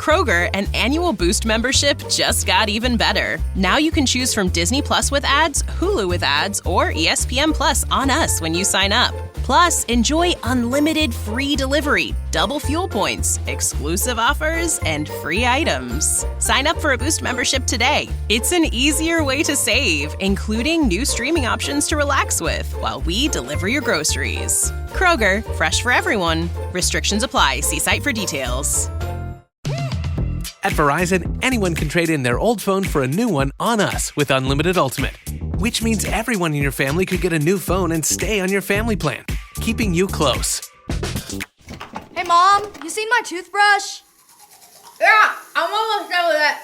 Kroger, an annual Boost membership just got even better. Now you can choose from Disney Plus with ads, Hulu with ads, or ESPN Plus on us when you sign up. Plus, enjoy unlimited free delivery, double fuel points, exclusive offers, and free items. Sign up for a Boost membership today. It's an easier way to save, including new streaming options to relax with while we deliver your groceries. Kroger, fresh for everyone. Restrictions apply. See site for details. At Verizon, anyone can trade in their old phone for a new one on us with Unlimited Ultimate, which means everyone in your family could get a new phone and stay on your family plan, keeping you close. Hey, Mom, you seen my toothbrush? Yeah, I'm almost done with it.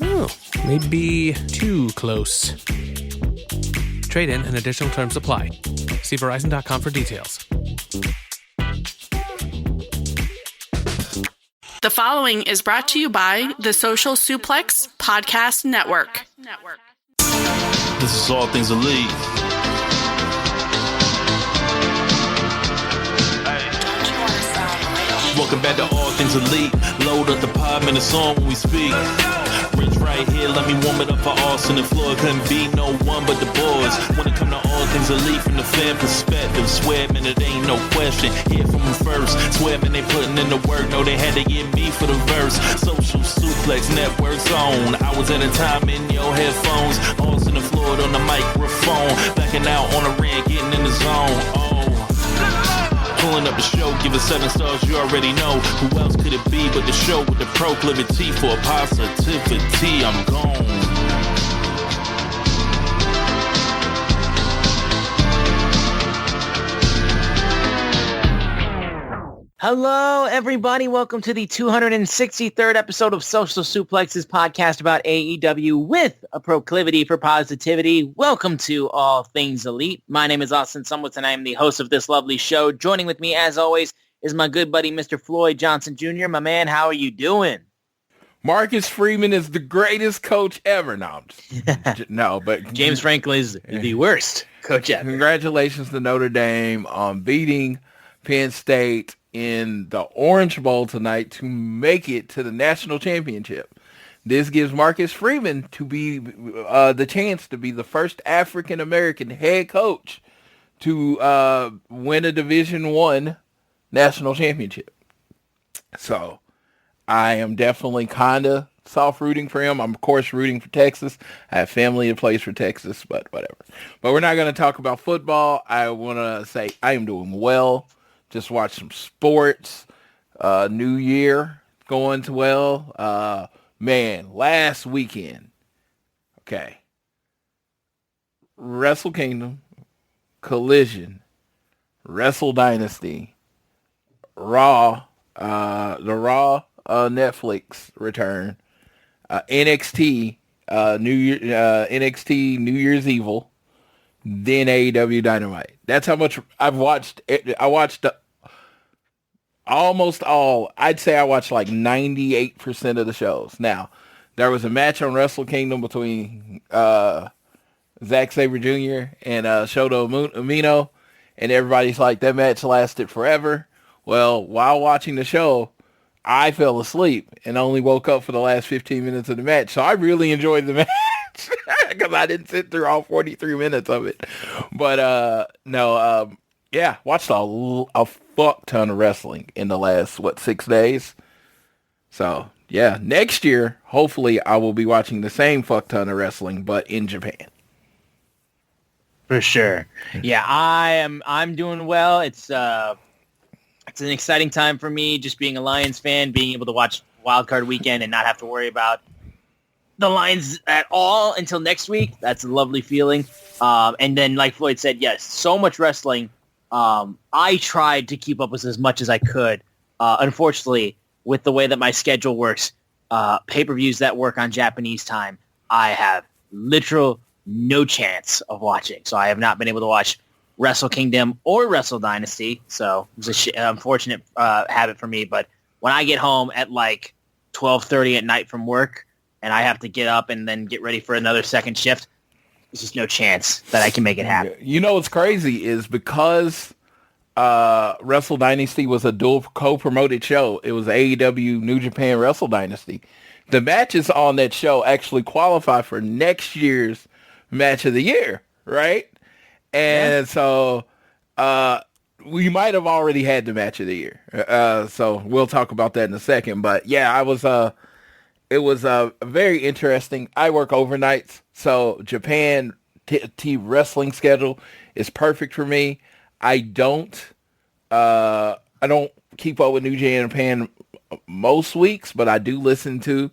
Oh, maybe too close. Trade in and additional terms apply. See Verizon.com for details. The following is brought to you by the Social Suplex Podcast Network. This is All Things Elite. Welcome back to All Things Elite. Load up the pod, man, it's on when we speak. Rich right here, let me warm it up for Austin and Floyd. Couldn't be no one but the boys. When it come to All Things Elite from the fan perspective, swear, man, it ain't no question. Hear from them first. Swear, man, they putting in the work. No, they had to get me for the verse. Social Suplex Network zone. Hours at a time in your headphones. Austin and Floyd on the microphone. Backing out on the ring, getting in the zone. Pulling up the show, give it 7 stars, you already know. Who else could it be but the show with the proclivity for positivity? I'm gone. Hello, everybody. Welcome to the 263rd episode of Social Suplex's podcast about AEW with a proclivity for positivity. Welcome to All Things Elite. My name is Austin Sumwitz, and I am the host of this lovely show. Joining with me, as always, is my good buddy, Mr. Floyd Johnson Jr. My man, how are you doing? Marcus Freeman is the greatest coach ever. No, but James Franklin is the worst coach ever. Congratulations to Notre Dame on beating Penn State in the Orange Bowl tonight to make it to the national championship. This gives Marcus Freeman to be the chance to be the first African-American head coach to win a Division I national championship. So I am definitely kind of soft rooting for him. I'm, of course, rooting for Texas. I have family that plays for Texas, but whatever. But we're not going to talk about football. I want to say I am doing well. Just watch some sports. New Year going well. Man, last weekend. Okay. Wrestle Kingdom, Collision, Wrestle Dynasty, Raw, the Raw Netflix return, NXT, NXT New Year's Evil, then AEW Dynamite. That's how much I've watched. I watched almost all. I'd say I watched like 98% of the shows. Now, there was a match on Wrestle Kingdom between Zack Sabre Jr. and Shota Umino, and everybody's like, that match lasted forever. Well, while watching the show, I fell asleep and only woke up for the last 15 minutes of the match. So I really enjoyed the match. Because I didn't sit through all 43 minutes of it. But, watched a fuck ton of wrestling in the last, 6 days? So, yeah, next year, hopefully I will be watching the same fuck ton of wrestling, but in Japan. For sure. Yeah, I'm doing well. It's an exciting time for me, just being a Lions fan, being able to watch Wild Card Weekend and not have to worry about the Lions at all until next week. That's a lovely feeling. And then, like Floyd said, yes, so much wrestling. I tried to keep up with as much as I could. Unfortunately, with the way that my schedule works, pay-per-views that work on Japanese time, I have literal no chance of watching. So I have not been able to watch Wrestle Kingdom or Wrestle Dynasty. So it was an unfortunate habit for me. But when I get home at like 12:30 at night from work, and I have to get up and then get ready for another second shift, there's just no chance that I can make it happen. You know what's crazy is because Wrestle Dynasty was a dual co-promoted show. It was AEW New Japan Wrestle Dynasty. The matches on that show actually qualify for next year's match of the year, right? And so we might have already had the match of the year. So we'll talk about that in a second. But yeah, it was very interesting. I work overnights, so Japan wrestling schedule is perfect for me. I don't keep up with New Japan most weeks, but I do listen to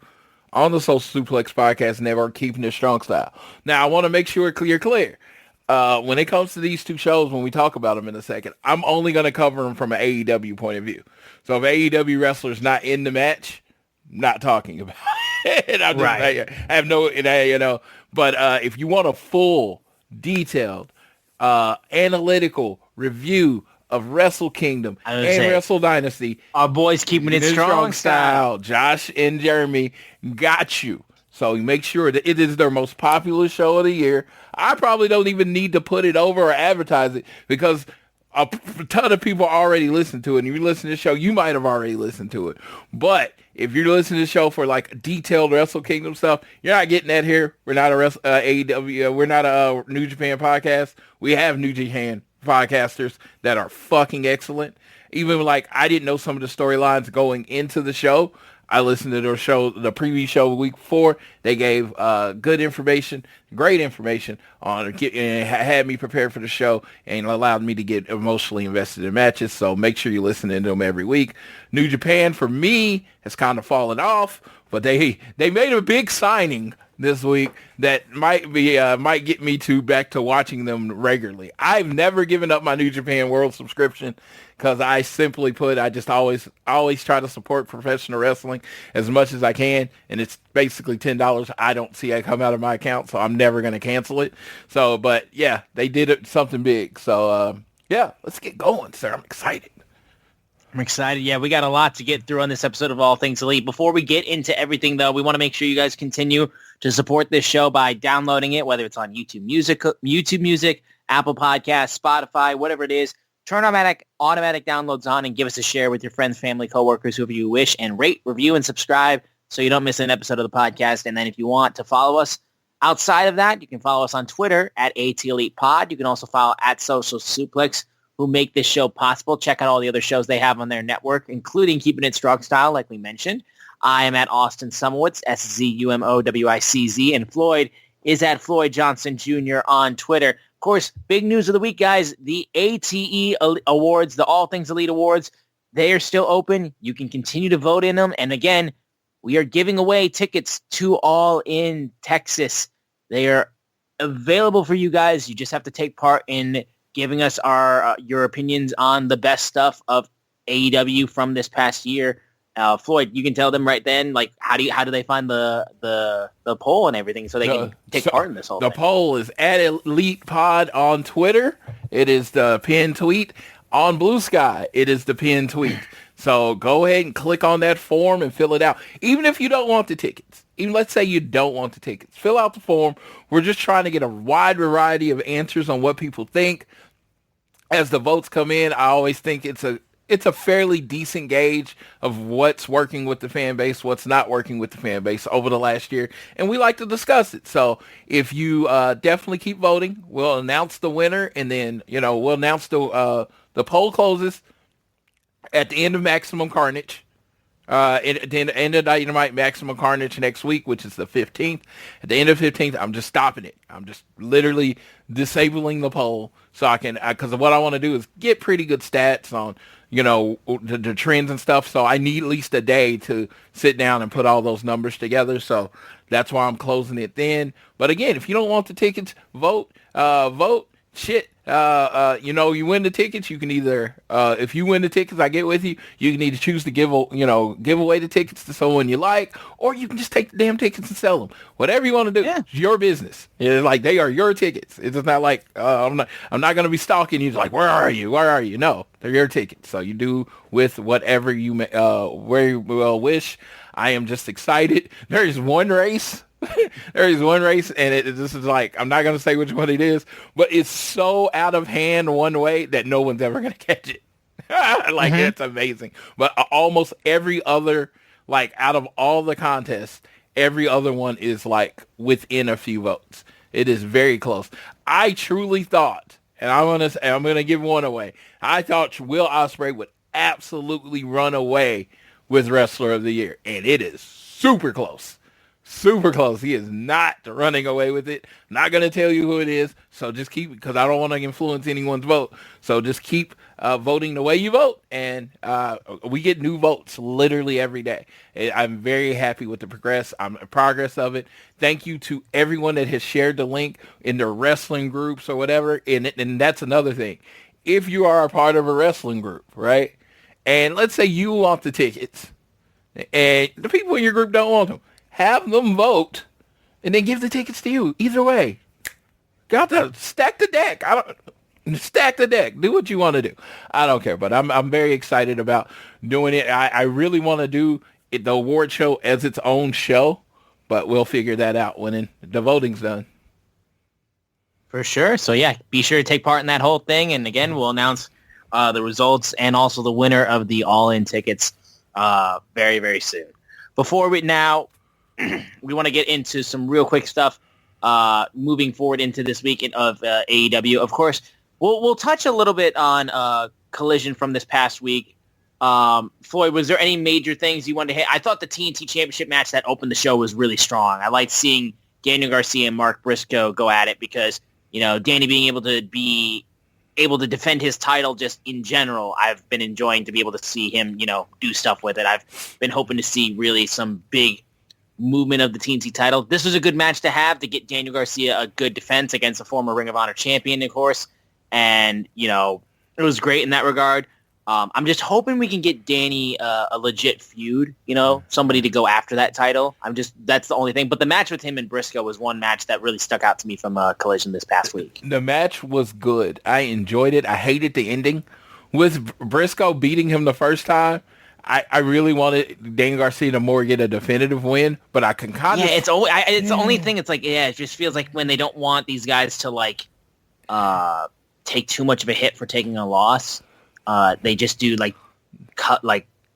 on the Social Suplex Podcast Network, Keeping It Strong Style. Now, I want to make sure you're clear. When it comes to these two shows, when we talk about them in a second, I'm only going to cover them from an AEW point of view. So if AEW wrestler's not in the match, not talking about it. I have no, but if you want a full, detailed, analytical review of Wrestle Kingdom and Wrestle Dynasty, our boys Keeping It Strong Style, Josh and Jeremy got you. So make sure that it is their most popular show of the year. I probably don't even need to put it over or advertise it because a ton of people already listen to it. And if you listen to the show, you might have already listened to it. But if you're listening to the show for like detailed Wrestle Kingdom stuff, you're not getting that here. We're not a AEW. We're not a New Japan podcast. We have New Japan podcasters that are fucking excellent. Even like I didn't know some of the storylines going into the show. I listened to their show, the preview show week 4. They gave good information, great information on and had me prepared for the show and allowed me to get emotionally invested in matches. So make sure you listen to them every week. New Japan for me has kind of fallen off, but they made a big signing this week that might get me back to watching them regularly. I've never given up my New Japan World subscription because I simply put, I just always try to support professional wrestling as much as I can, and it's basically $10. I don't see it come out of my account, so I'm never going to cancel it. So, but yeah, they did something big. So yeah, let's get going, sir. I'm excited. I'm excited. Yeah, we got a lot to get through on this episode of All Things Elite. Before we get into everything, though, we want to make sure you guys continue to support this show by downloading it, whether it's on YouTube Music, Apple Podcasts, Spotify, whatever it is. Turn automatic downloads on and give us a share with your friends, family, coworkers, whoever you wish, and rate, review, and subscribe so you don't miss an episode of the podcast. And then if you want to follow us outside of that, you can follow us on Twitter at ATElitePod. You can also follow at Social Suplex, who make this show possible. Check out all the other shows they have on their network, including Keeping It Strong Style, like we mentioned. I am at Austin Sumowitz, SZUMOWICZ, and Floyd is at Floyd Johnson Jr. on Twitter. Of course, big news of the week, guys. The ATE Awards, the All Things Elite Awards, they are still open. You can continue to vote in them. And again, we are giving away tickets to All in Texas. They are available for you guys. You just have to take part in giving us your opinions on the best stuff of AEW from this past year. Floyd, you can tell them right then, like how do they find the poll and everything so they can take part in this whole thing? The poll is at Elite Pod on Twitter. It is the pinned tweet. On Blue Sky, it is the pinned tweet. So go ahead and click on that form and fill it out. Even if you don't want the tickets. Even let's say you don't want the tickets. Fill out the form. We're just trying to get a wide variety of answers on what people think. As the votes come in, I always think it's a fairly decent gauge of what's working with the fan base, what's not working with the fan base over the last year, and we like to discuss it. So if you definitely keep voting, we'll announce the winner, and then we'll announce the poll closes at the end of Maximum Carnage. At the end of Dynamite Maximum Carnage next week, which is the 15th. At the end of 15th, I'm just stopping it. I'm just literally disabling the poll so I can, because what I want to do is get pretty good stats on, the trends and stuff. So I need at least a day to sit down and put all those numbers together. So that's why I'm closing it then. But again, if you don't want the tickets, vote. Shit. You win the tickets. You can either, if you win the tickets, I get with you. You can either choose to give away the tickets to someone you like, or you can just take the damn tickets and sell them. Whatever you want to do, It's your business. It's like they are your tickets. It's not like I'm not going to be stalking you. It's like, where are you? No, they're your tickets. So you do with whatever you wish. I am just excited. There is one race There is one race, and this is like, I'm not going to say which one it is, but it's so out of hand one way that no one's ever going to catch it. Like, it's amazing. But almost every other, like, out of all the contests, every other one is, like, within a few votes. It is very close. I truly thought, and I'm gonna give one away, I thought Will Ospreay would absolutely run away with Wrestler of the Year, and it is super close. Super close. He is not running away with it. Not going to tell you who it is, so just keep, because I don't want to influence anyone's vote, so just keep voting the way you vote, and we get new votes literally every day. I'm very happy with the progress of it. Thank you to everyone that has shared the link in their wrestling groups or whatever, and that's another thing. If you are a part of a wrestling group, right, and let's say you want the tickets, and the people in your group don't want them, have them vote, and then give the tickets to you. Either way, got to stack the deck. Stack the deck. Do what you want to do. I don't care, but I'm very excited about doing it. I really want to do the award show as its own show, but we'll figure that out when the voting's done. For sure. So yeah, be sure to take part in that whole thing. And again, we'll announce the results and also the winner of the all-in tickets very, very soon. Before we want to get into some real quick stuff moving forward into this weekend of AEW. Of course, we'll touch a little bit on Collision from this past week. Floyd, was there any major things you wanted to hit? I thought the TNT Championship match that opened the show was really strong. I liked seeing Daniel Garcia and Mark Briscoe go at it because, Danny being able to defend his title just in general, I've been enjoying to be able to see him, do stuff with it. I've been hoping to see really some big movement of the TNT title. This was a good match to have to get Daniel Garcia a good defense against a former Ring of Honor champion, of course. And, it was great in that regard. I'm just hoping we can get Danny a legit feud, somebody to go after that title. That's the only thing. But the match with him and Briscoe was one match that really stuck out to me from Collision this past week. The match was good. I enjoyed it. I hated the ending. With Briscoe beating him the first time, I really wanted Daniel Garcia to more get a definitive win, but I can kind of... Yeah, it's the only thing. It's like, it just feels like when they don't want these guys to, take too much of a hit for taking a loss, they just do,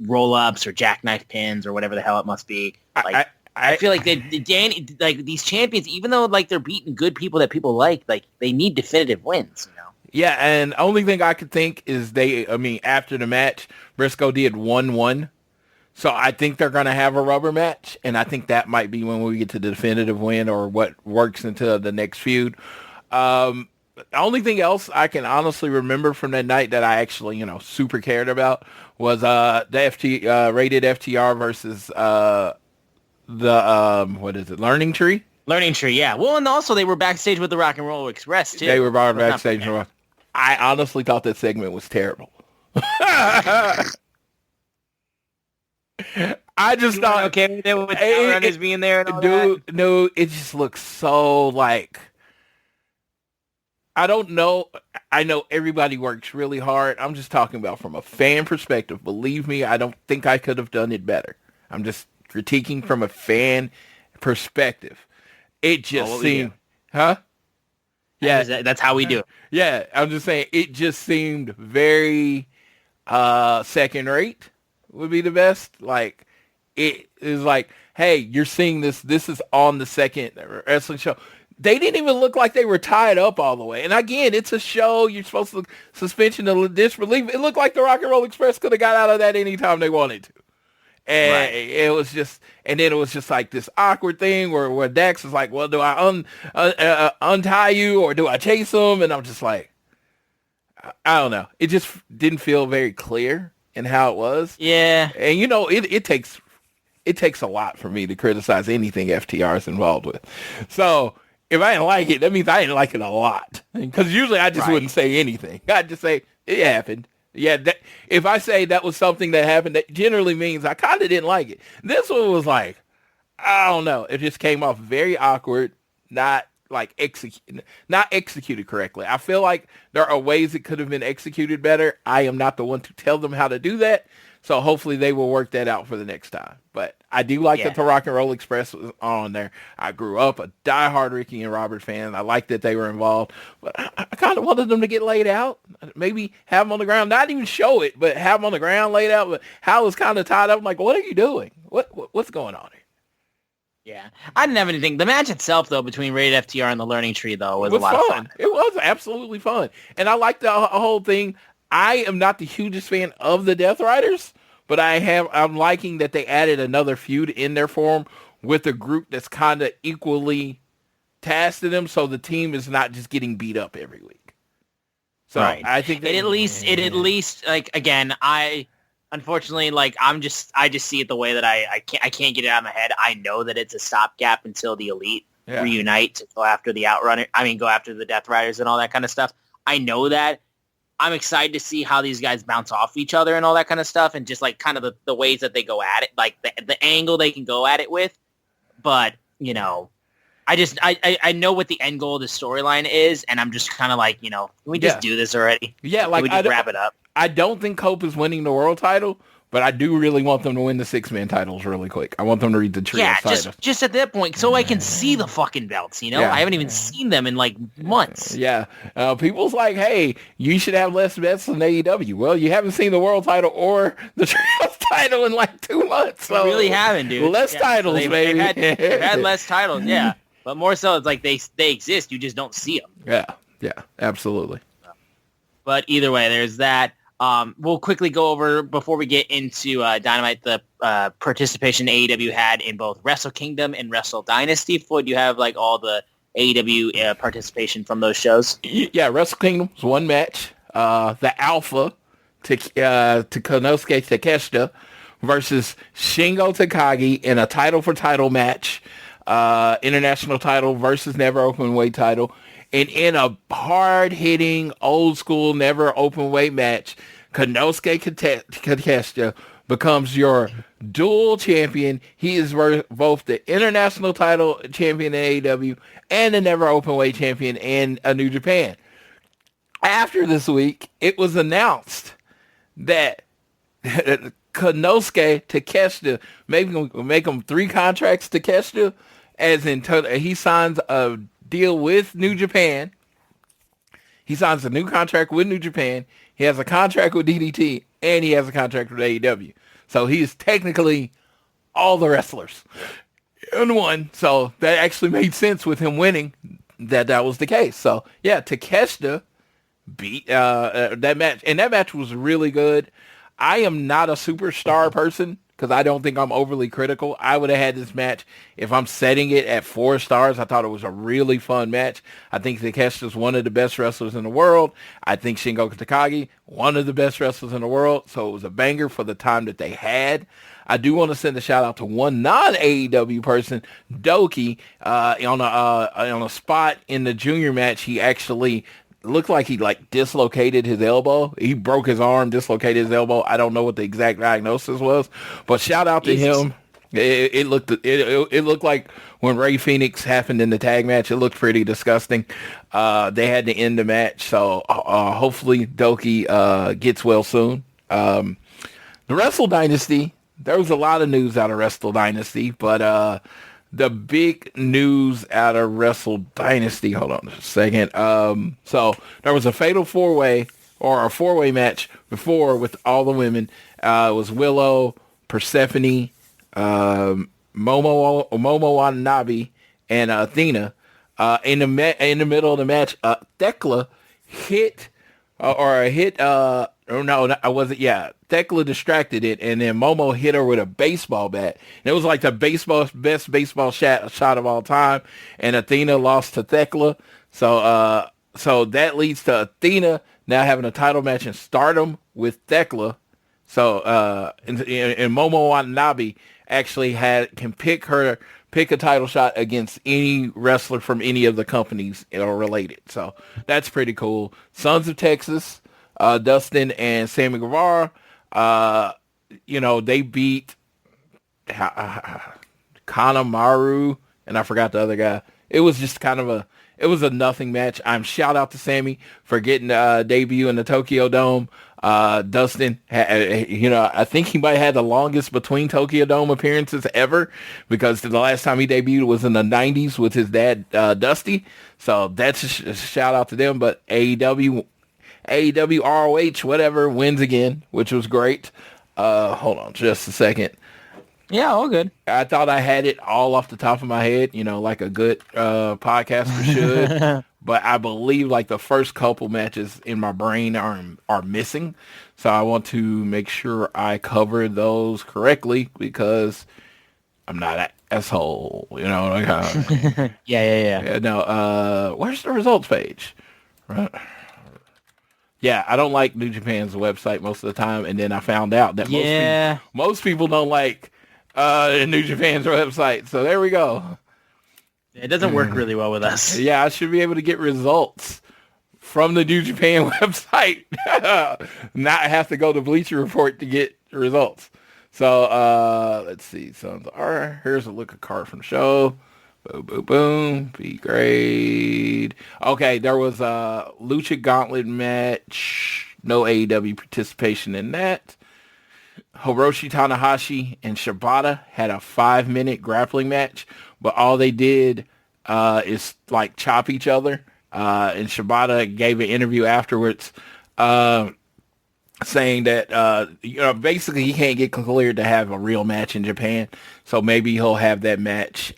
roll-ups or jackknife pins or whatever the hell it must be. I feel like Danny, these champions, even though, they're beating good people that people like, they need definitive wins, Yeah, and the only thing I could think is after the match, Briscoe did 1-1. So I think they're going to have a rubber match, and I think that might be when we get to the definitive win or what works into the next feud. The only thing else I can honestly remember from that night that I actually, super cared about was the rated FTR versus Learning Tree? Learning Tree, yeah. Well, and also they were backstage with the Rock and Roll Express, too. They were backstage. I honestly thought that segment was terrible. I just thought... Okay, with Runners being there and all that? No, it just looks so, I don't know. I know everybody works really hard. I'm just talking about from a fan perspective. Believe me, I don't think I could have done it better. I'm just critiquing from a fan perspective. It just seemed... Huh? Yeah, that's how we do it. Yeah, I'm just saying it just seemed very second rate would be the best. It is like, hey, you're seeing this. This is on the second wrestling show. They didn't even look like they were tied up all the way. And again, it's a show. You're supposed to suspension of disbelief. It looked like the Rock and Roll Express could have got out of that anytime they wanted to. And it was just, and then it was just like this awkward thing where Dax is like, well, do I untie you or do I chase him? And I'm just like, I don't know. It just didn't feel very clear in how it was. Yeah. And it takes a lot for me to criticize anything FTR is involved with. So if I didn't like it, that means I didn't like it a lot. Because usually I just wouldn't say anything. I'd just say it happened. Yeah, if I say that was something that happened, that generally means I kind of didn't like it. This one was like, I don't know. It just came off very awkward, not executed correctly. I feel like there are ways it could have been executed better. I am not the one to tell them how to do that. So hopefully they will work that out for the next time. But I do like that the Rock and Roll Express was on there. I grew up a diehard Ricky and Robert fan. I like that they were involved. But I kind of wanted them to get laid out. Maybe have them on the ground. Not even show it, but have them on the ground laid out. But Hal was kind of tied up. I'm like, what are you doing? What's going on here? Yeah, I didn't have anything. The match itself, though, between Rated FTR and the Learning Tree, though, was a lot of fun. It was absolutely fun. And I liked the whole thing. I am not the hugest fan of the Death Riders, but I'm liking that they added another feud in their form with a group that's kind of equally tasked to them, so the team is not just getting beat up every week. So I think that it at least like, again, unfortunately, like I just see it the way that I can't get it out of my head. I know that it's a stopgap until the Elite reunite to go after the go after the Death Riders and all that kind of stuff. I know that. I'm excited to see how these guys bounce off each other and all that kind of stuff, and just like kind of the ways that they go at it, like the angle they can go at it with. But I know what the end goal of the storyline is, and I'm just kind of like, can we just do this already? Yeah, like can we just wrap it up? I don't think Cope is winning the world title, but I do really want them to win the 6-man titles really quick. I want them to read the trio title. Just at that point, so I can see the fucking belts, Yeah. I haven't even seen them in, like, months. Yeah. People's like, hey, you should have less bets than AEW. Well, you haven't seen the world title or the trio title in, like, 2 months. So you really haven't, dude. Less titles, baby. They've had less titles, yeah. But more so, it's like they exist. You just don't see them. Yeah, absolutely. But either way, there's that. We'll quickly go over, before we get into Dynamite, the participation AEW had in both Wrestle Kingdom and Wrestle Dynasty. Floyd, do you have like all the AEW participation from those shows? Yeah, Wrestle Kingdom was one match. The Alpha to Konosuke Takeshita versus Shingo Takagi in a title for title match. International title versus never open weight title. And in a hard-hitting, old-school, never open-weight match, Konosuke Takeshita becomes your dual champion. He is both the international title champion in AEW and the never open-weight champion in New Japan. After this week, it was announced that Konosuke Takeshita, make him 3 contracts to Takeshita, as in he signs a deal with New Japan. He signs a new contract with New Japan. He has a contract with DDT, and he has a contract with AEW. So he is technically all the wrestlers in one. So that actually made sense with him winning that was the case. So yeah, Takeshita beat that match, and that match was really good. I am not a superstar person, because I don't think I'm overly critical. I would have had this match if I'm setting it at 4 stars. I thought it was a really fun match. I think Takeshita's one of the best wrestlers in the world. I think Shingo Takagi, one of the best wrestlers in the world. So it was a banger for the time that they had. I do want to send a shout out to one non-AEW person, Doki, on a spot in the junior match. He actually looked like he dislocated his elbow. He broke his arm, dislocated his elbow. I don't know what the exact diagnosis was, but shout out to him. It looked like when Ray Phoenix happened in the tag match. It looked pretty disgusting. They had to end the match, so hopefully Doki gets well soon. The Wrestle Dynasty, there was a lot of news out of Wrestle Dynasty, but the big news out of Wrestle Dynasty, hold on a second. So there was a fatal 4-way or a 4-way match before with all the women. It was Willow, Persephone, Momo Watanabe, and Athena. In the middle of the match, Thekla hit Thekla distracted it, and then Momo hit her with a baseball bat. And it was like the best baseball shot of all time, and Athena lost to Thekla. So that leads to Athena now having a title match in Stardom with Thekla. So and Momo Watanabe actually can pick a title shot against any wrestler from any of the companies or related. So that's pretty cool. Sons of Texas, Dustin and Sammy Guevara, they beat Kanemaru, and I forgot the other guy. It was just it was a nothing match. Shout out to Sammy for getting a debut in the Tokyo Dome. Dustin, I think he might have had the longest between Tokyo Dome appearances ever, because the last time he debuted was in the 90s with his dad, Dusty. So that's a shout out to them. But AEW ROH, whatever, wins again, which was great. Hold on just a second. Yeah, all good. I thought I had it all off the top of my head, like a good podcaster should. But I believe like the first couple matches in my brain are missing. So I want to make sure I cover those correctly, because I'm not an asshole, Yeah. No, where's the results page? Right. Yeah, I don't like New Japan's website most of the time, and then I found out that most people don't like New Japan's website. So there we go. It doesn't work really well with us. Yeah, I should be able to get results from the New Japan website. Not have to go to Bleacher Report to get results. So let's see. So here's a look at card from the show. Boom, boom, boom. Be great. Okay, there was a Lucha Gauntlet match. No AEW participation in that. Hiroshi Tanahashi and Shibata had a 5-minute grappling match, but all they did is like chop each other. And Shibata gave an interview afterwards saying that, basically he can't get cleared to have a real match in Japan. So maybe he'll have that match.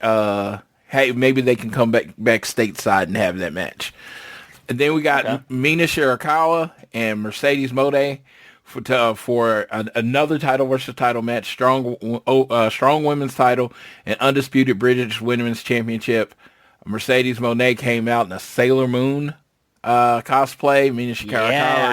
Hey, maybe they can come back stateside and have that match. And then we got Mina Shirakawa and Mercedes Moné for another title versus title match, strong women's title and undisputed British women's championship. Mercedes Moné came out in a Sailor Moon cosplay. Mina Shirakawa. Yeah,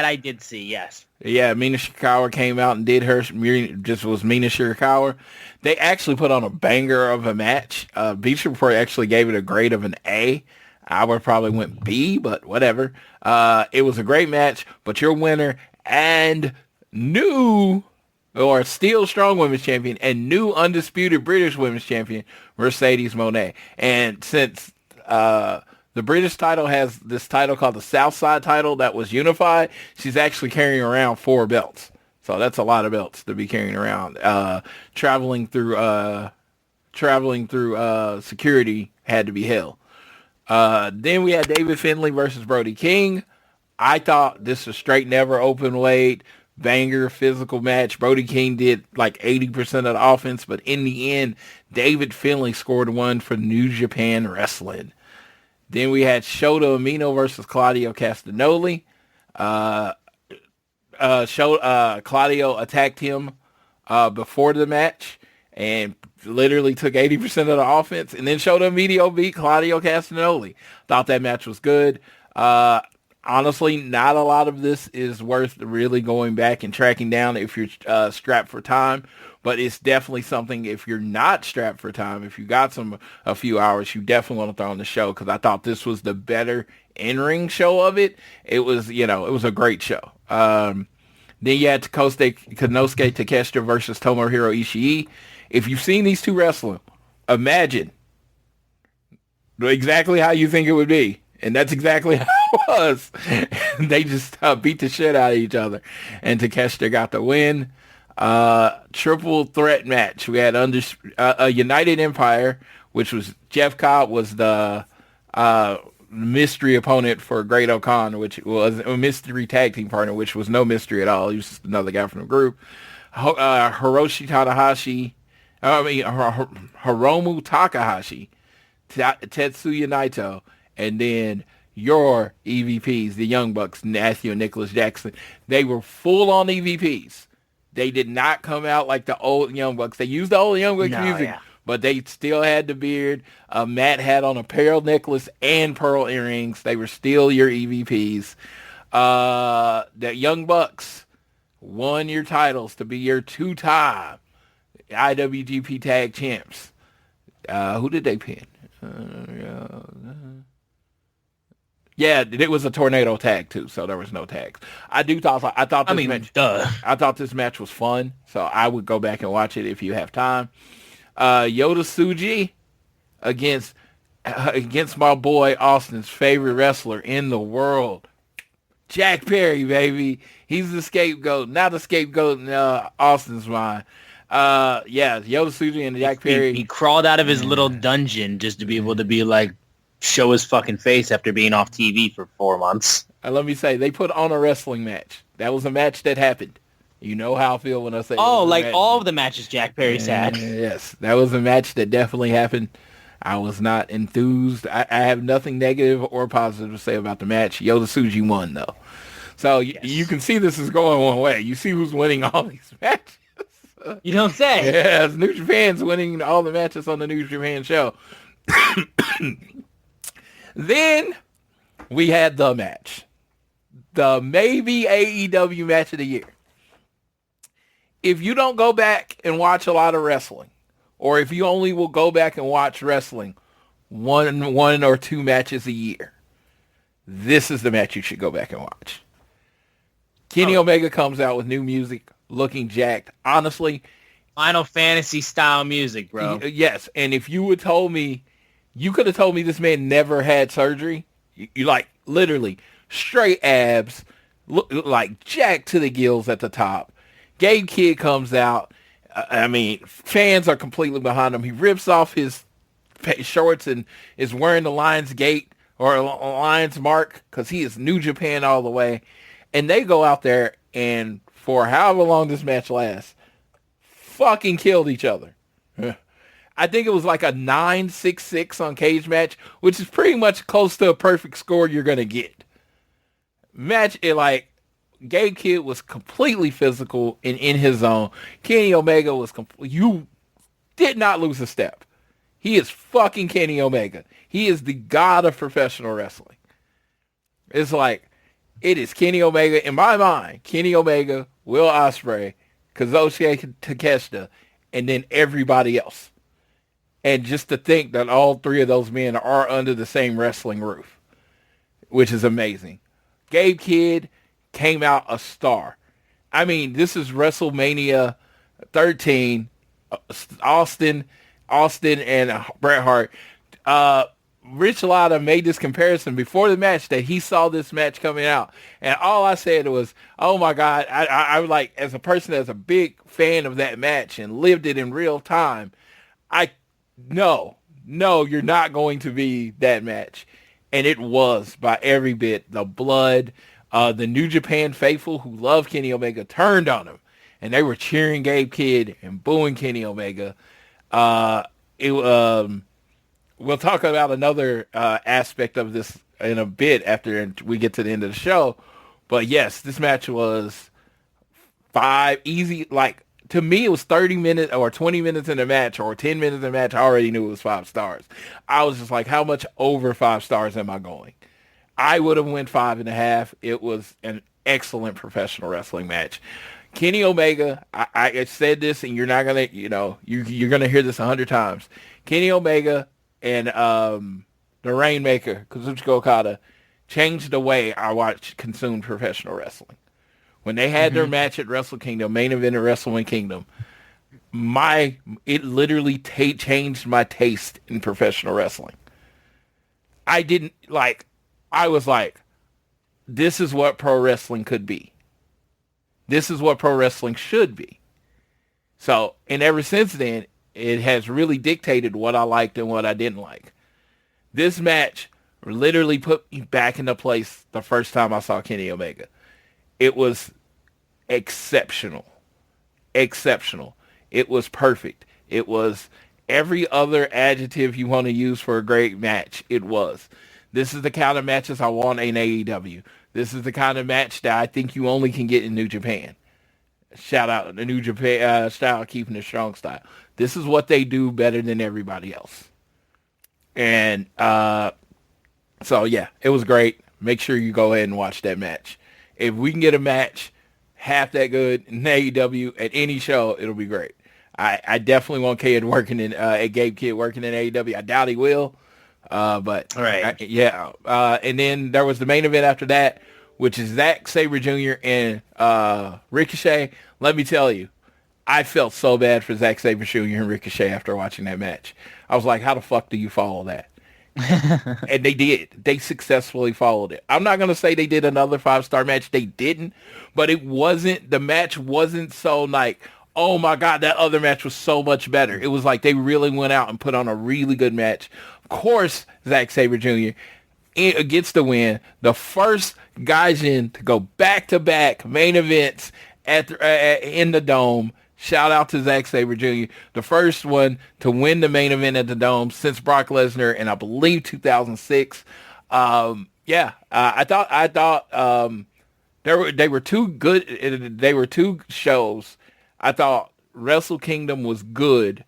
I did see. Yes. Yeah, Mina Shirakawa came out and did her. Just was Mina Shirakawa. They actually put on a banger of a match. Bleacher Report actually gave it a grade of an A. I would probably went B, but whatever. It was a great match, but your winner and still strong women's champion and new undisputed British women's champion, Mercedes Moné. And since the British title has this title called the Southside title that was unified, she's actually carrying around 4 belts. So that's a lot of belts to be carrying around. Traveling through security had to be hell. Then we had David Finlay versus Brody King. I thought this was straight never open weight, banger physical match. Brody King did like 80% of the offense, but in the end, David Finlay scored one for New Japan Wrestling. Then we had Shota Umino versus Claudio Castagnoli. Claudio attacked him before the match and literally took 80% of the offense, and then Shota Umino beat Claudio Castagnoli. Thought that match was good. Honestly, not a lot of this is worth really going back and tracking down if you're strapped for time, but it's definitely something if you're not strapped for time, if you got a few hours, you definitely want to throw on the show, because I thought this was the better in-ring show of it. It was, it was a great show. Then you had Konosuke Takeshita versus Tomohiro Ishii. If you've seen these two wrestling, imagine exactly how you think it would be. And that's exactly how it was. They just beat the shit out of each other. And Takeshita got the win. Triple threat match. We had a United Empire, which was Jeff Cobb was the mystery opponent for Great O'Connor, which was a mystery tag team partner, which was no mystery at all. He was just another guy from the group. Hiromu Takahashi, Tetsuya Naito, and then your EVPs, the Young Bucks, Matthew and Nicholas Jackson. They were full-on EVPs. They did not come out like the old Young Bucks. They used the old Young Bucks music, but they still had the beard. Matt had on a pearl necklace and pearl earrings. They were still your EVPs. The Young Bucks won your titles to be your 2-time IWGP Tag Champs. Who did they pin? Yeah, it was a tornado tag too, so there was no tags. I thought this match was fun, so I would go back and watch it if you have time. Yota Tsuji against my boy Austin's favorite wrestler in the world, Jack Perry, baby. He's the scapegoat, not the scapegoat in Austin's mind. Yeah, Yoda Tsuji and Jack Perry. He crawled out of his little dungeon just to be able to be like, show his fucking face after being off TV for 4 months. Let me say, they put on a wrestling match. That was a match that happened. You know how I feel when I say. Oh, like all of the matches Jack Perry's had. Yes, that was a match that definitely happened. I was not enthused. I have nothing negative or positive to say about the match. Yoda Tsuji won, though. So you can see this is going one way. You see who's winning all these matches. You don't say. Yes, New Japan's winning all the matches on the New Japan show. Then we had the match. The maybe AEW match of the year. If you don't go back and watch a lot of wrestling, or if you only will go back and watch wrestling one or two matches a year, this is the match you should go back and watch. Kenny Omega comes out with new music, looking jacked. Honestly, Final Fantasy style music, bro. Yes, and if you would told me, you could have told me this man never had surgery. You like literally straight abs, look like jacked to the gills at the top. Gabe Kidd comes out. I mean, fans are completely behind him. He rips off his shorts and is wearing the Lions Gate or Lions mark because he is New Japan all the way. And they go out there and for however long this match lasts, fucking killed each other. I think it was like a 9-6-6 on Cage Match, which is pretty much close to a perfect score you're going to get. Gabe Kidd was completely physical and in his zone. Kenny Omega was you did not lose a step. He is fucking Kenny Omega. He is the god of professional wrestling. It's like, it is Kenny Omega. In my mind, Kenny Omega, Will Ospreay, Kazuchika Takeshita, and then everybody else. And just to think that all three of those men are under the same wrestling roof, which is amazing. Gabe Kidd came out a star. I mean, this is WrestleMania 13. Austin and Bret Hart. Rich Latta made this comparison before the match that he saw this match coming out. And all I said was, oh my God, I like, as a person that's a big fan of that match and lived it in real time, no, you're not going to be that match. And it was by every bit. The blood, the New Japan faithful who love Kenny Omega turned on him. And they were cheering Gabe Kidd and booing Kenny Omega. We'll talk about another aspect of this in a bit after we get to the end of the show. But yes, this match was 5 easy. Like, to me, it was 30 minutes or 20 minutes in the match or 10 minutes in the match. I already knew it was 5 stars. I was just like, how much over 5 stars am I going? I would have went 5.5. It was an excellent professional wrestling match. Kenny Omega, I said this, and you're not going to, you're going to hear this 100 times. Kenny Omega and the Rainmaker, Kazuchika Okada, changed the way I consumed professional wrestling. When they had their match at Wrestle Kingdom, main event at Wrestle Kingdom, it literally changed my taste in professional wrestling. I was like, this is what pro wrestling could be. This is what pro wrestling should be. So, and ever since then, it has really dictated what I liked and what I didn't like. This match literally put me back into place the first time I saw Kenny Omega. It was exceptional. Exceptional. It was perfect. It was every other adjective you want to use for a great match. It was. This is the kind of matches I want in AEW. This is the kind of match that I think you only can get in New Japan. Shout out the New Japan style, keeping it strong style. This is what they do better than everybody else. And so, yeah, it was great. Make sure you go ahead and watch that match. If we can get a match half that good in AEW at any show, it'll be great. I definitely want Gabe Kidd working in AEW. I doubt he will. But right. And then there was the main event after that, which is Zack Sabre Jr. and Ricochet. Let me tell you, I felt so bad for Zack Sabre Jr. and Ricochet after watching that match. I was like, how the fuck do you follow that? And they did. They successfully followed it. I'm not going to say they did another 5-star match. They didn't. But the match wasn't so like, oh my God, that other match was so much better. It was like they really went out and put on a really good match. Of course, Zack Sabre Jr. gets the win. The first Gaijin to go back-to-back main events in the Dome. Shout out to Zack Sabre Jr., the first one to win the main event at the Dome since Brock Lesnar in, I believe, 2006. I thought they were two good. They were two shows. I thought Wrestle Kingdom was good.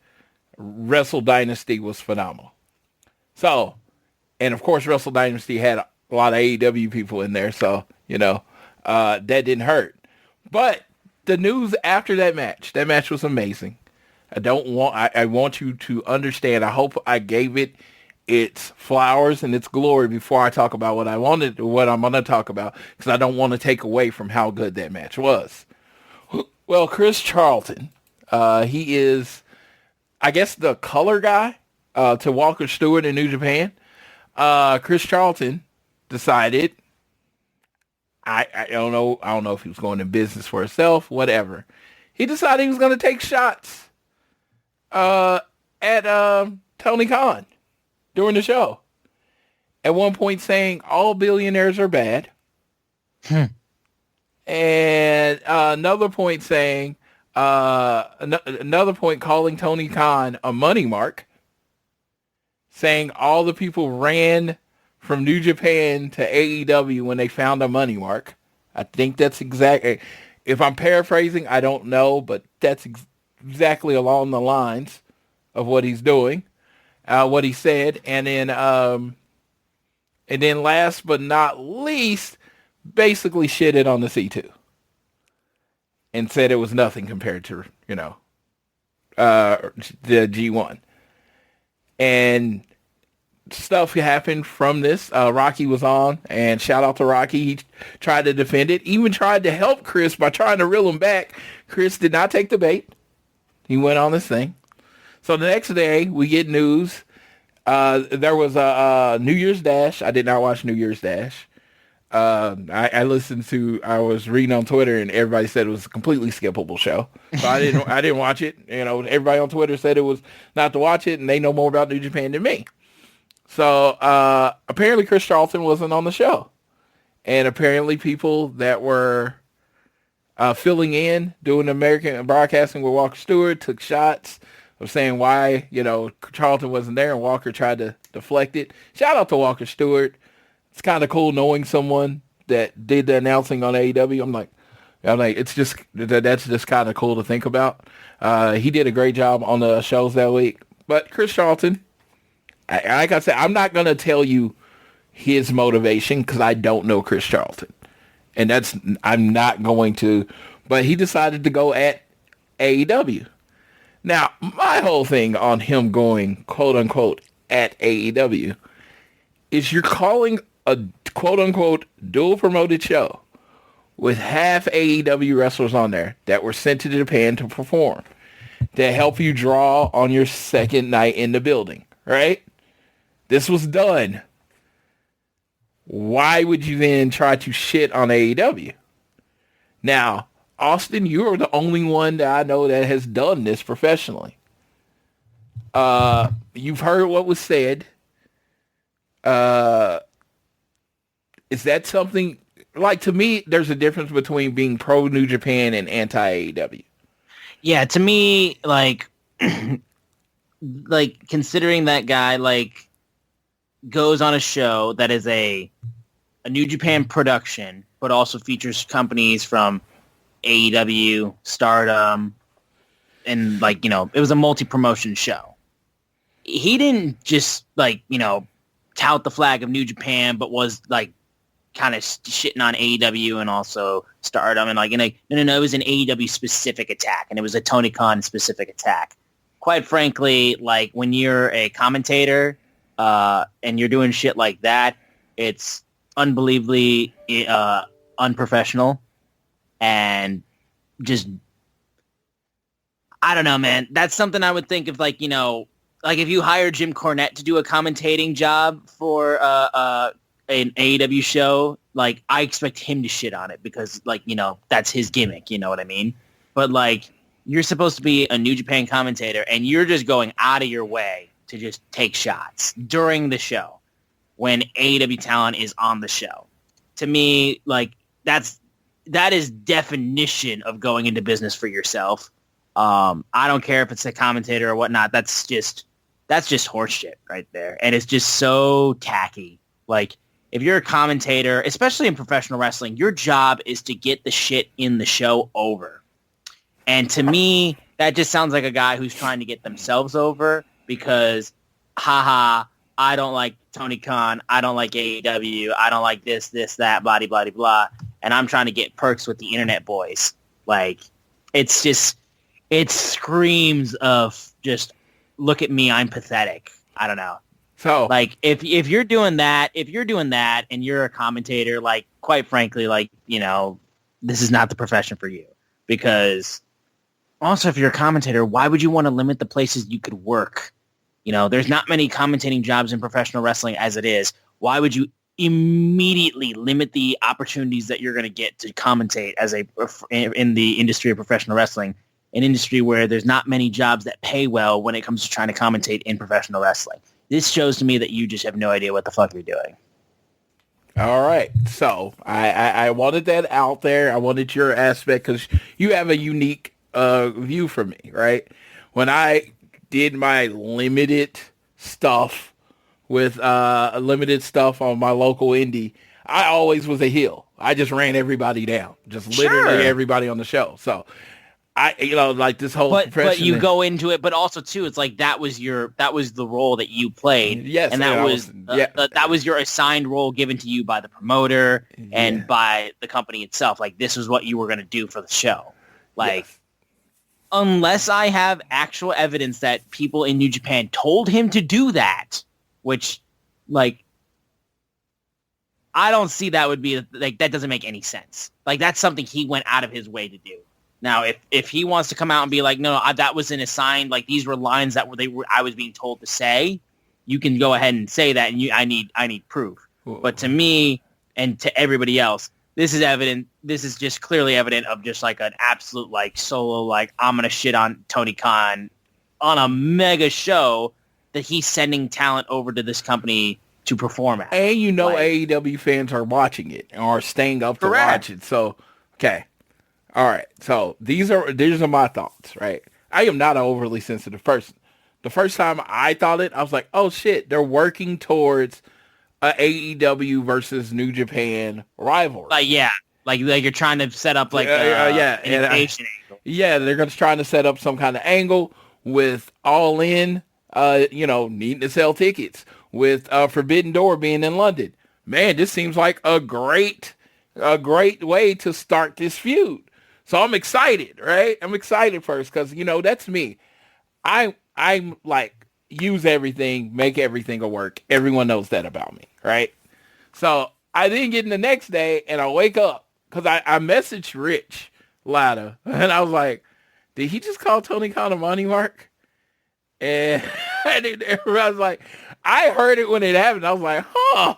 Wrestle Dynasty was phenomenal. So, and of course, Wrestle Dynasty had a lot of AEW people in there, so that didn't hurt. But the news after that match was amazing. I want you to understand. I hope I gave it its flowers and its glory before I talk about what I'm going to talk about, because I don't want to take away from how good that match was. Well, Chris Charlton, he is, I guess, the color guy to Walker Stewart in New Japan. Chris Charlton decided, I don't know if he was going in business for himself, whatever. He decided he was going to take shots at Tony Khan during the show. At one point saying all billionaires are bad. And another point saying, another point calling Tony Khan a money mark. Saying all the people ran from New Japan to AEW when they found a money mark. I think that's exactly, if I'm paraphrasing, I don't know, but that's exactly along the lines of what he's doing, what he said. And then last but not least, basically shitted on the C2 and said it was nothing compared to, the G1. And stuff happened from this. Rocky was on, and shout out to Rocky. He tried to defend it, even tried to help Chris by trying to reel him back. Chris did not take the bait. He went on this thing. So the next day, we get news. There was a New Year's Dash. I did not watch New Year's Dash. I was reading on Twitter, and everybody said it was a completely skippable show. So I didn't watch it. Everybody on Twitter said it was not to watch it, and they know more about New Japan than me. So apparently Chris Charlton wasn't on the show. And apparently people that were filling in, doing American broadcasting with Walker Stewart, took shots of saying why, Charlton wasn't there, and Walker tried to deflect it. Shout out to Walker Stewart. It's kind of cool knowing someone that did the announcing on AEW. I'm like, that's just kind of cool to think about. He did a great job on the shows that week. But Chris Charlton, like I said, I'm not going to tell you his motivation because I don't know Chris Charlton. And I'm not going to. But he decided to go at AEW. Now, my whole thing on him going, quote unquote, at AEW is you're calling a quote unquote dual promoted show with half AEW wrestlers on there that were sent to Japan to perform to help you draw on your second night in the building, right? This was done. Why would you then try to shit on AEW? Now, Austin, you are the only one that I know that has done this professionally. You've heard what was said. Is that something, like, to me, there's a difference between being pro New Japan and anti AEW. Yeah, to me, like considering that guy, goes on a show that is a New Japan production, but also features companies from AEW, Stardom, and it was a multi-promotion show. He didn't just tout the flag of New Japan, but was kind of shitting on AEW and also Stardom, and no, it was an AEW specific attack, and it was a Tony Khan specific attack. Quite frankly, when you're a commentator and you're doing shit like that, it's unbelievably unprofessional, and just, I don't know, man. That's something I would think if like if you hire Jim Cornette to do a commentating job for an AEW show, like I expect him to shit on it because like, you know, that's his gimmick, you know what I mean? But like you're supposed to be a New Japan commentator and you're just going out of your way to just take shots during the show when AEW talent is on the show. To me, like that is definition of going into business for yourself. I don't care if it's a commentator or whatnot. That's just horseshit right there. And it's just so tacky. Like if you're a commentator, especially in professional wrestling, your job is to get the shit in the show over. And to me, that just sounds like a guy who's trying to get themselves over because, haha, I don't like Tony Khan. I don't like AEW. I don't like this, that, blah, blah, blah, blah. And I'm trying to get perks with the internet boys. Like, it's just, it screams of just, look at me, I'm pathetic. I don't know. So, like, if you're doing that, and you're a commentator, like, quite frankly, like, you know, this is not the profession for you. Because also, if you're a commentator, why would you want to limit the places you could work? You know, there's not many commentating jobs in professional wrestling as it is. Why would you immediately limit the opportunities that you're going to get to commentate as in the industry of professional wrestling, an industry where there's not many jobs that pay well when it comes to trying to commentate in professional wrestling? This shows to me that you just have no idea what the fuck you're doing. All right. So I wanted that out there. I wanted your aspect because you have a unique view from me, right? When I did my limited stuff with limited stuff on my local indie, I always was a heel. I just ran everybody down, just literally everybody on the show. So I, you know, like this whole but you go into it, but also too, it's like that was the role that you played. Yes. And that was your assigned role given to you by the promoter and by the company itself. Like this was what you were going to do for the show. Like, unless I have actual evidence that people in New Japan told him to do that, which, like, I don't see that would be, like, that doesn't make any sense. Like, that's something he went out of his way to do. Now, if he wants to come out and be like, no, that was an assigned, like, these were lines that I was being told to say, you can go ahead and say that, and I need proof. Whoa. But to me and to everybody else, this is evident. This is just clearly evident of just like an absolute like solo, like I'm going to shit on Tony Khan on a mega show that he's sending talent over to this company to perform at. And you know, like, AEW fans are watching it or are staying up to watch it. So, okay. All right. So these are my thoughts, right? I am not an overly sensitive person. The first time I thought it, I was like, oh shit, they're working towards a AEW versus New Japan rivalry. Like you're trying to set up like an invasion angle. Yeah, they're going to trying to set up some kind of angle with All In, needing to sell tickets, with Forbidden Door being in London. Man, this seems like a great way to start this feud. So I'm excited, right? I'm excited first because, you know, that's me. I'm like, use everything, make everything work. Everyone knows that about me, right? So I then get in the next day and I wake up because I messaged Rich Latta and I was like, did he just call Tony Khan a money mark? And I was like, I heard it when it happened. I was like, how's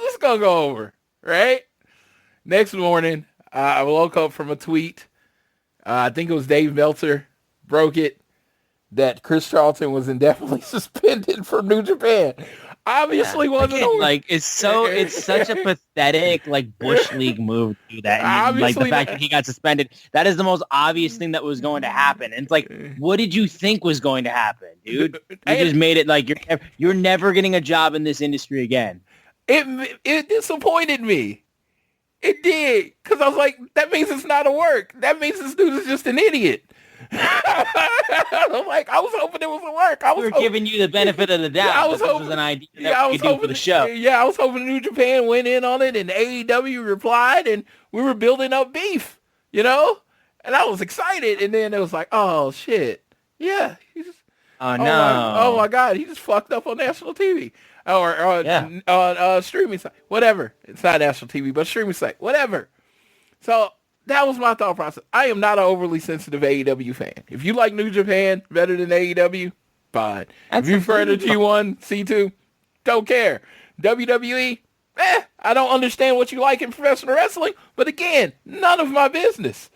this going to go over, right? Next morning, I woke up from a tweet. I think it was Dave Meltzer broke it, that Chris Charlton was indefinitely suspended from New Japan. Obviously wasn't over. Like it's such a pathetic like Bush League move to do that. And, like the fact that he got suspended, that is the most obvious thing that was going to happen. And it's like, what did you think was going to happen, dude? You just made it like you're never getting a job in this industry again. It disappointed me. It did, because I was like, that means it's not a work. That means this dude is just an idiot. I'm like, I was hoping it was a work. We were giving you the benefit of the doubt. I was hoping this was an idea that we could do for the show. Yeah, I was hoping New Japan went in on it, and AEW replied, and we were building up beef, you know? And I was excited, and then it was like, oh, shit. Yeah. Oh, no. Oh, my God. He just fucked up on national TV. Or streaming site. Whatever. It's not national TV, but streaming site. Whatever. So that was my thought process. I am not an overly sensitive AEW fan. If you like New Japan better than AEW, fine. If you prefer the G1, C2, don't care. WWE, I don't understand what you like in professional wrestling, but again, none of my business.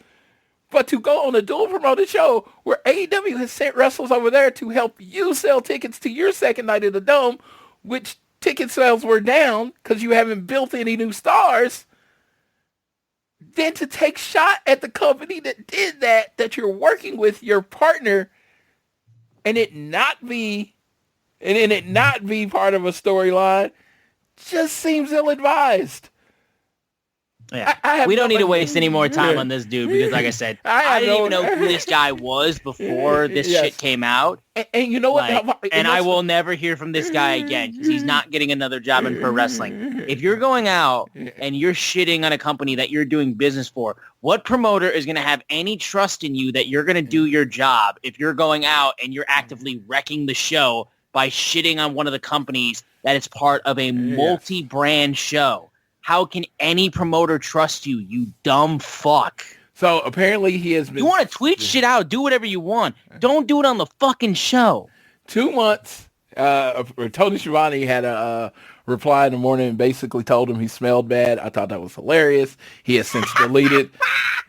But to go on a dual promoted show where AEW has sent wrestlers over there to help you sell tickets to your second night in the Dome, which ticket sales were down because you haven't built any new stars, then to take shot at the company that did that you're working with, your partner, and it not be part of a storyline, just seems ill-advised. Yeah, we don't need to waste any more time on this dude because, like I said, I didn't even know who this guy was before this shit came out. And you know what? I will never hear from this guy again because he's not getting another job in pro wrestling. If you're going out and you're shitting on a company that you're doing business for, what promoter is going to have any trust in you that you're going to do your job if you're going out and you're actively wrecking the show by shitting on one of the companies that is part of a multi-brand show? How can any promoter trust you, you dumb fuck? So apparently he has been... You want to tweet shit out, do whatever you want. Don't do it on the fucking show. 2 months, Tony Schiavone had a reply in the morning and basically told him he smelled bad. I thought that was hilarious. He has since deleted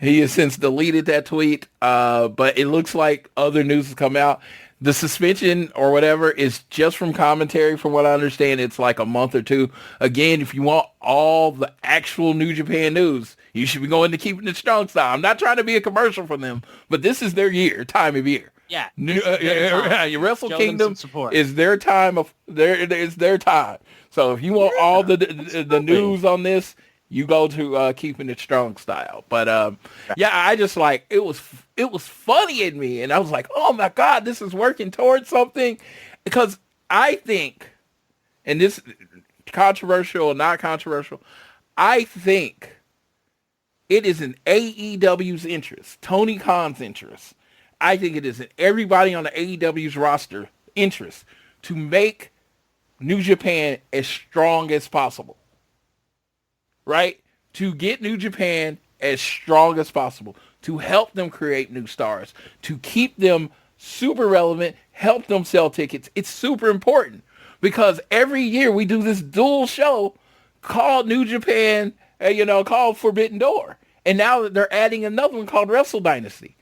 that tweet, but it looks like other news has come out. The suspension or whatever is just from commentary. From what I understand, it's like a month or two. Again, if you want all the actual New Japan news, you should be going to Keeping It Strong Style. I'm not trying to be a commercial for them, but this is their time of year. Yeah. Wrestle Kingdom is their time it's their time. So if you want all the news on this, you go to Keeping It Strong Style. But I just like it was funny in me, and I was like, oh my God, this is working towards something. Because I think, and this controversial or not controversial, I think it is in AEW's interest, Tony Khan's interest. I think it is in everybody on the AEW's roster interest to make New Japan as strong as possible. Right? To get New Japan as strong as possible, to help them create new stars, to keep them super relevant, help them sell tickets. It's super important because every year we do this dual show called New Japan, called Forbidden Door. And now they're adding another one called Wrestle Dynasty.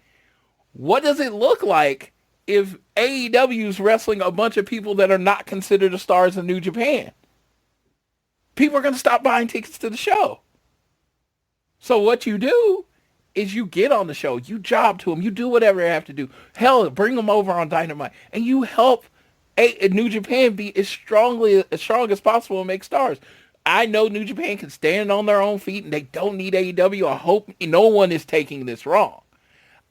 What does it look like if AEW's wrestling a bunch of people that are not considered the stars of New Japan? People are going to stop buying tickets to the show. So what you do is you get on the show, you job to them, you do whatever you have to do. Hell, bring them over on Dynamite, and you help New Japan be as strong as possible and make stars. I know New Japan can stand on their own feet, and they don't need AEW. I hope no one is taking this wrong.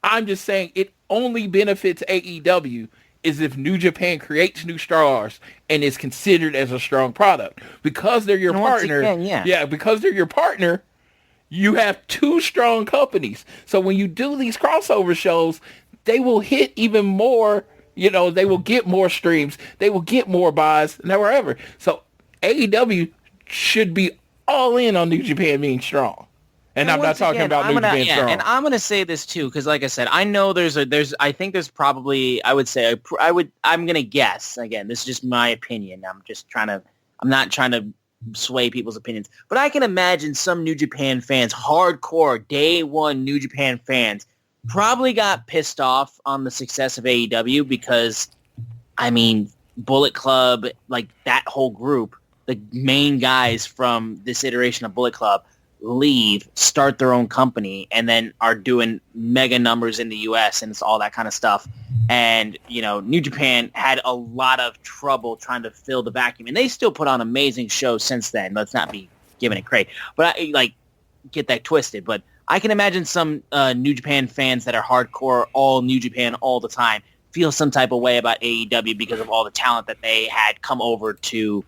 I'm just saying it only benefits AEW is if New Japan creates new stars and is considered as a strong product. Because they're your partner. Because they're your partner, you have two strong companies. So when you do these crossover shows, they will hit even more, they will get more streams. They will get more buys than wherever. So AEW should be all in on New Japan being strong. And I'm not talking about New Japan strong. And I'm going to say this too, because like I said, I know I think there's probably, I would say, I'm going to guess, again, this is just my opinion. I'm not trying to sway people's opinions, but I can imagine some New Japan fans, hardcore day one New Japan fans, probably got pissed off on the success of AEW because, Bullet Club, like that whole group, the main guys from this iteration of Bullet Club, leave, start their own company, and then are doing mega numbers in the US and it's all that kind of stuff. And, New Japan had a lot of trouble trying to fill the vacuum. And they still put on amazing shows since then. Let's not be giving it credit. But get that twisted. But I can imagine some New Japan fans that are hardcore, all New Japan all the time, feel some type of way about AEW because of all the talent that they had come over to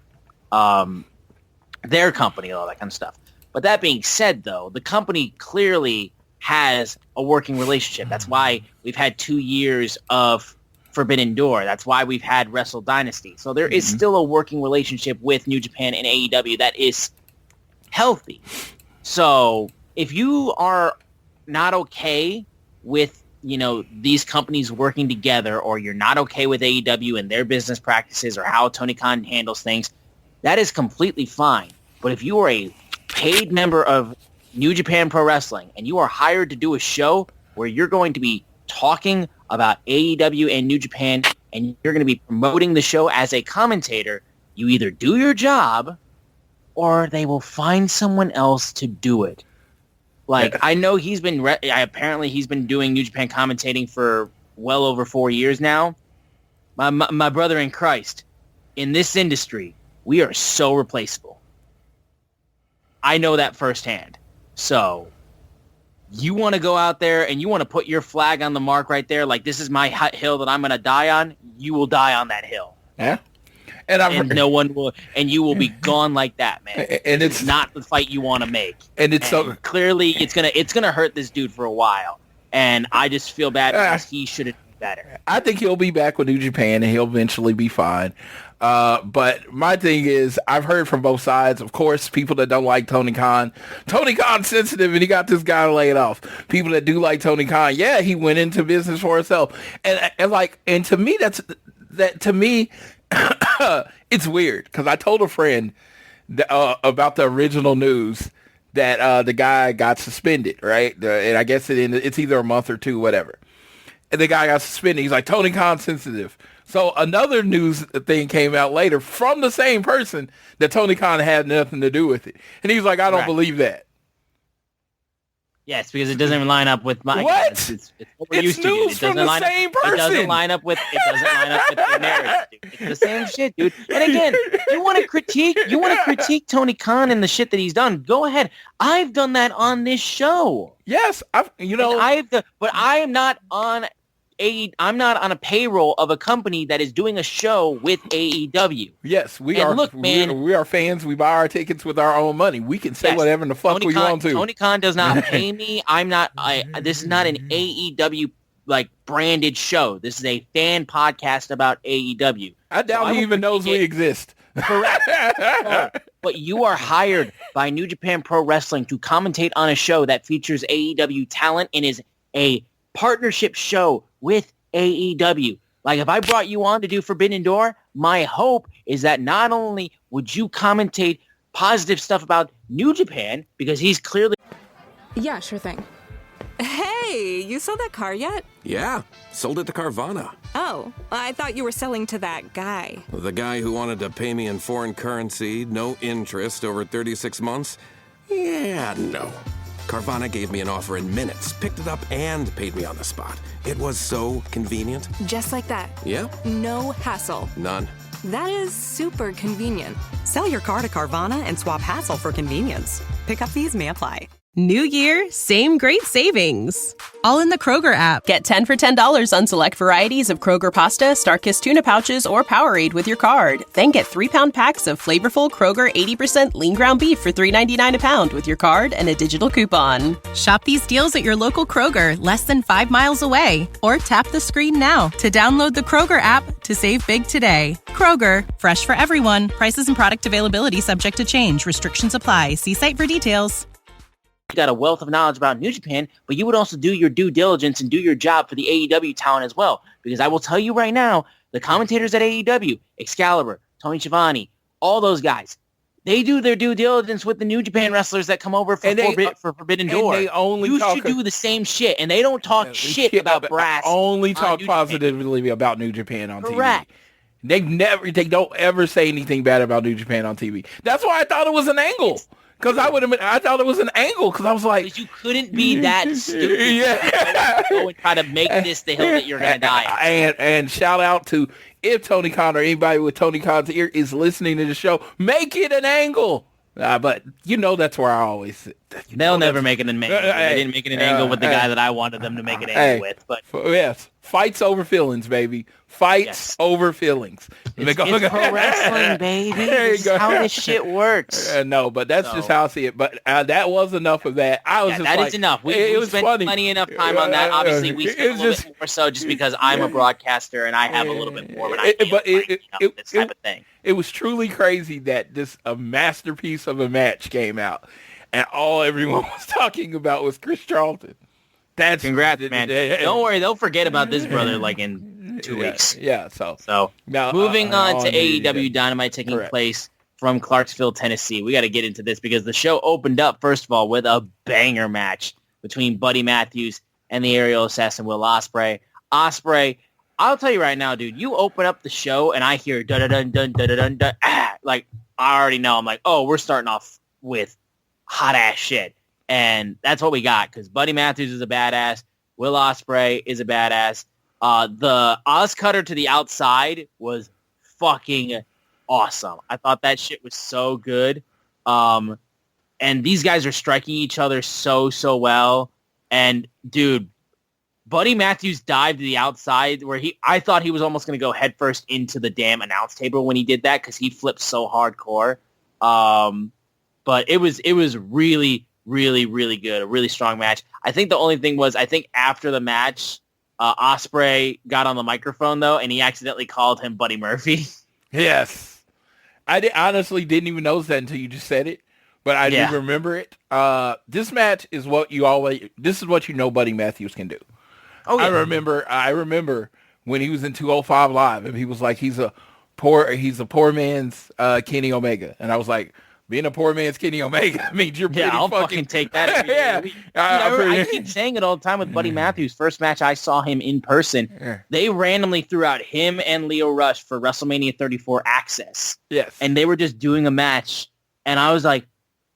their company and all that kind of stuff. But that being said, though, the company clearly has a working relationship. That's why we've had 2 years of Forbidden Door. That's why we've had Wrestle Dynasty. So there is still a working relationship with New Japan and AEW that is healthy. So if you are not okay with these companies working together, or you're not okay with AEW and their business practices or how Tony Khan handles things, that is completely fine. But if you are a paid member of New Japan Pro Wrestling and you are hired to do a show where you're going to be talking about AEW and New Japan and you're going to be promoting the show as a commentator, you either do your job or they will find someone else to do it. Like, I know apparently he's been doing New Japan commentating for well over 4 years now. My brother in Christ, in this industry, we are so replaceable. I know that firsthand. So you want to go out there and you want to put your flag on the mark right there, like this is my hill that I'm going to die on, you will die on that hill. Yeah. And no one will, and you will be gone like that, man. And it's not the fight you want to make. And it's so clearly it's gonna hurt this dude for a while. And I just feel bad because he should have done better. I think he'll be back with New Japan and he'll eventually be fine. But my thing is, I've heard from both sides. Of course, people that don't like Tony Khan. Tony Khan's sensitive and he got this guy laid off. People that do like Tony Khan, yeah, he went into business for himself. And to me, to me, it's weird because I told a friend about the original news that the guy got suspended, right? And I guess it's either a month or two, whatever. And the guy got suspended. He's like, Tony Khan's sensitive. So another news thing came out later from the same person that Tony Khan had nothing to do with it. And he was like, I don't believe that. Yes, because it doesn't line up with my... What? It's what we're used to. It from the same person. It doesn't line up with the narrative, dude. It's the same shit, dude. And again, you want to critique Tony Khan and the shit that he's done, go ahead. I've done that on this show. Yes, but I am not on I'm not on a payroll of a company that is doing a show with AEW. Yes, we are. Look, man, we are fans. We buy our tickets with our own money. We can say whatever the fuck we want to. Tony Khan does not pay me. This is not an AEW branded show. This is a fan podcast about AEW. I doubt he even knows we exist. Correct. But you are hired by New Japan Pro Wrestling to commentate on a show that features AEW talent and is a partnership show with AEW. Like, if I brought you on to do Forbidden Door, my hope is that not only would you commentate positive stuff about New Japan, because he's clearly... Yeah, sure thing. Hey, you sold that car yet? Yeah, sold it to Carvana. Oh, I thought you were selling to that guy. The guy who wanted to pay me in foreign currency, no interest, over 36 months? Yeah, no. Carvana gave me an offer in minutes, picked it up, and paid me on the spot. It was so convenient. Just like that. Yeah. No hassle. None. That is super convenient. Sell your car to Carvana and swap hassle for convenience. Pickup fees may apply. New year, same great savings. All in the Kroger app. Get 10 for $10 on select varieties of Kroger pasta, Starkist tuna pouches, or Powerade with your card. Then get 3-pound packs of flavorful Kroger 80% lean ground beef for $3.99 a pound with your card and a digital coupon. Shop these deals at your local Kroger, less than 5 miles away. Or tap the screen now to download the Kroger app to save big today. Kroger, fresh for everyone. Prices and product availability subject to change. Restrictions apply. See site for details. You got a wealth of knowledge about New Japan, but you would also do your due diligence and do your job for the AEW talent as well. Because I will tell you right now, the commentators at AEW, Excalibur, Tony Schiavone, all those guys, they do their due diligence with the New Japan wrestlers that come over for Forbidden Door. You should do the same shit, and they don't talk shit about brass. Only talk positively about New Japan on TV. They don't ever say anything bad about New Japan on TV. That's why I thought it was an angle. Because I thought it was an angle. Because I was like, you couldn't be that stupid. Go and try to make this the hill that you're going to die on. And shout out to, if Tony Khan or anybody with Tony Khan's ear is listening to the show, make it an angle. But that's where I always sit. They'll never make it an angle. They didn't make it an angle with the guy that I wanted them to make it an angle with. But yes, fights over feelings, baby. Fights over feelings. It's pro wrestling, baby. This is how this shit works. No, but that's just how I see it. But that was enough of that. That is enough. We spent plenty enough time on that. Obviously, we spent a little bit more so just because I'm a broadcaster and I have a little bit more. This type of thing. It was truly crazy that a masterpiece of a match came out, and all everyone was talking about was Chris Charlton. Congrats, man. Don't worry, they'll forget about this brother like in 2 weeks. Yeah, so now, moving on to AEW Dynamite taking Correct. place from Clarksville, Tennessee. We got to get into this because the show opened up, first of all, with a banger match between Buddy Matthews and the aerial assassin Will Ospreay. Ospreay, I'll tell you right now, dude, you open up the show and I hear dun-dun-dun-dun-dun-dun, like, I already know. I'm like, oh, we're starting off with hot-ass shit. And that's what we got because Buddy Matthews is a badass. Will Ospreay is a badass. The Oz cutter to the outside was fucking awesome. I thought that shit was so good. And these guys are striking each other so well. And, dude, Buddy Matthews dived to the outside where I thought he was almost going to go headfirst into the damn announce table when he did that because he flipped so hardcore. But it was really, really, really good. A really strong match. I think the only thing was, I think after the match, Ospreay got on the microphone, though, and he accidentally called him Buddy Murphy. Yes. I honestly didn't even notice that until you just said it, but I do remember it. This match is this is what you know Buddy Matthews can do. Oh, yeah. I remember when he was in 205 Live, and he was like, he's a poor man's Kenny Omega. And I was like, being a poor man's Kenny Omega means you're pretty I'll fucking take that. I keep saying it all the time with Buddy Matthews. First match I saw him in person, they randomly threw out him and Leo Rush for WrestleMania 34 Access. Yes. And they were just doing a match. And I was like,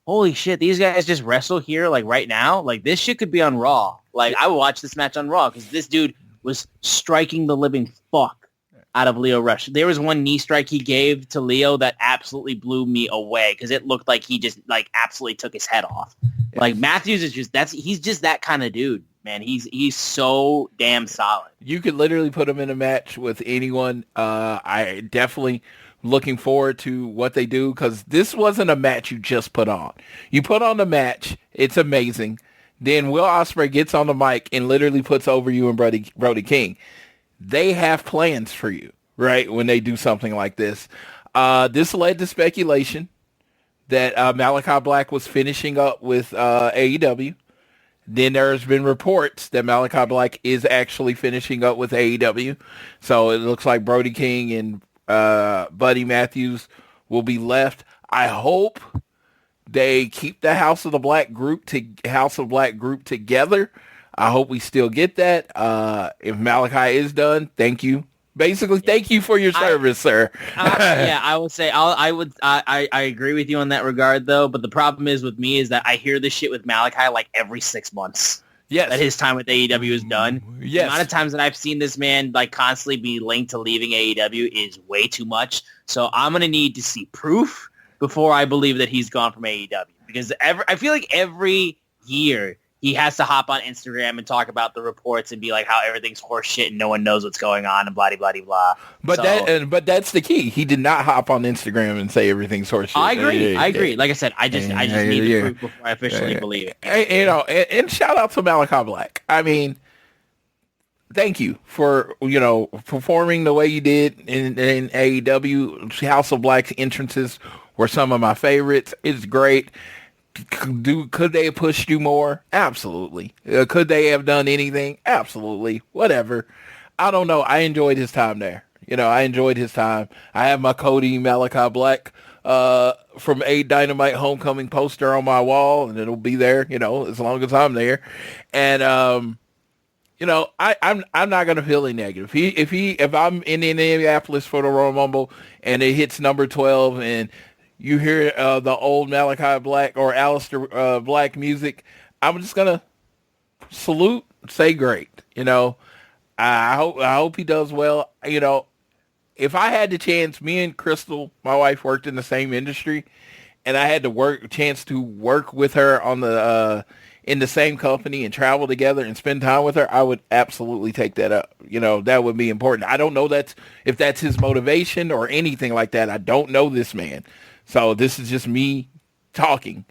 holy shit, these guys just wrestle here like right now? Like this shit could be on Raw. Like I would watch this match on Raw because this dude was striking the living fuck out of Leo Rush. There was one knee strike he gave to Leo that absolutely blew me away because it looked like he just like absolutely took his head off. Yes. Like Matthews is he's just that kind of dude, man. He's so damn solid. You could literally put him in a match with anyone. I definitely looking forward to what they do because this wasn't a match you just put on. You put on the match, it's amazing. Then Will Ospreay gets on the mic and literally puts over you and Brody King. They have plans for you, right, when they do something like this. This led to speculation that Malachi Black was finishing up with AEW. Then there's been reports that Malachi Black is actually finishing up with AEW. So it looks like Brody King and Buddy Matthews will be left. I hope they keep the House of Black group together. I hope we still get that. If Malachi is done, thank you. Basically, thank you for your service, sir. I would say I agree with you on that regard, though. But the problem is with me is that I hear this shit with Malachi like every 6 months. Yes. That his time with AEW is done. Yes. The amount of times that I've seen this man like constantly be linked to leaving AEW is way too much. So I'm going to need to see proof before I believe that he's gone from AEW. Because I feel like every year he has to hop on Instagram and talk about the reports and be like how everything's horse shit and no one knows what's going on and blah, blah, blah, blah. But that's the key. He did not hop on Instagram and say everything's horse shit. I agree. Like I said, I just need the proof before I officially believe it. And shout out to Malachi Black. I mean, thank you for, performing the way you did in AEW. House of Black's entrances were some of my favorites. It's great. Could they have pushed you more? Absolutely. Could they have done anything? Absolutely. Whatever. I don't know. I enjoyed his time there. I enjoyed his time. I have my Cody Malachi Black from AEW Dynamite homecoming poster on my wall, and it'll be there, as long as I'm there. And I'm not gonna feel any negative. If I'm in Indianapolis for the Royal Rumble and it hits number 12 and you hear the old Malachi Black or Aleister Black music, I'm just gonna salute, say great. I hope he does well. If I had the chance, me and Crystal, my wife, worked in the same industry, and I had chance to work with her on the in the same company and travel together and spend time with her, I would absolutely take that up. That would be important. I don't know if that's his motivation or anything like that. I don't know this man. So this is just me talking.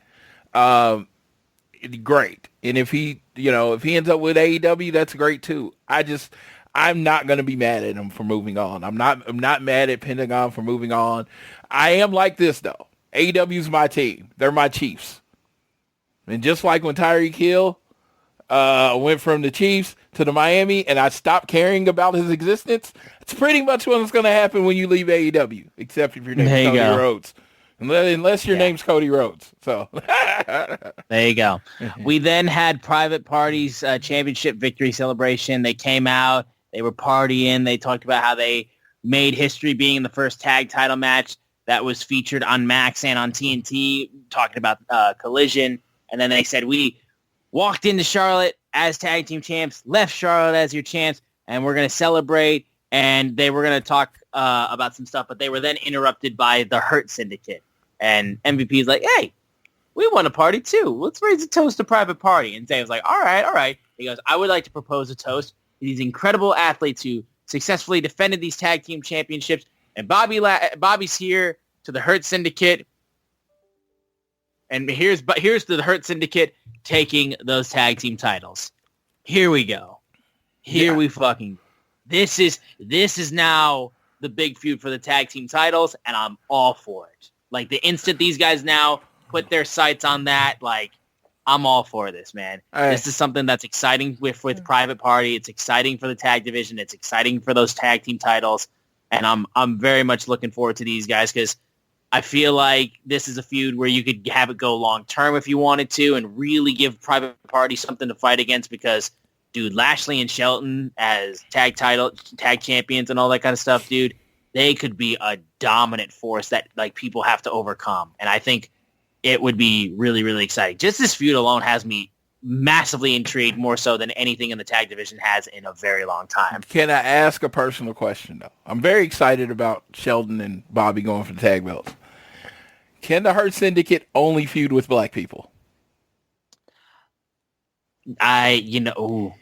Great. And if he ends up with AEW, that's great too. I'm not going to be mad at him for moving on. I'm not mad at Pentagon for moving on. I am like this though. AEW's my team. They're my Chiefs. And just like when Tyreek Hill went from the Chiefs to the Miami, and I stopped caring about his existence. It's pretty much what's going to happen when you leave AEW, except if your name is Cody Rhodes. Unless your name's Cody Rhodes. So there you go. We then had Private Party's championship victory celebration. They came out. They were partying. They talked about how they made history being the first tag title match that was featured on Max and on TNT, talking about Collision. And then they said, we walked into Charlotte as tag team champs, left Charlotte as your champs, and we're going to celebrate. And they were going to talk about some stuff, but they were then interrupted by the Hurt Syndicate. And MVP is like, hey, we want to party too. Let's raise a toast to Private Party. And Dave was like, all right. He goes, I would like to propose a toast to these incredible athletes who successfully defended these tag team championships. And Bobby's here to the Hurt Syndicate. And here's to the Hurt Syndicate taking those tag team titles. Here we go. We fucking go. This is now the big feud for the tag team titles, and I'm all for it. Like, the instant these guys now put their sights on that, like, I'm all for this, man. This is something that's exciting with Private Party. It's exciting for the tag division. It's exciting for those tag team titles, and I'm very much looking forward to these guys because I feel like this is a feud where you could have it go long term if you wanted to, and really give Private Party something to fight against because, dude, Lashley and Shelton as tag champions and all that kind of stuff, dude, they could be a dominant force that like people have to overcome. And I think it would be really, really exciting. Just this feud alone has me massively intrigued, more so than anything in the tag division has in a very long time. Can I ask a personal question, though? I'm very excited about Sheldon and Bobby going for the tag belts. Can the Hurt Syndicate only feud with black people? That is the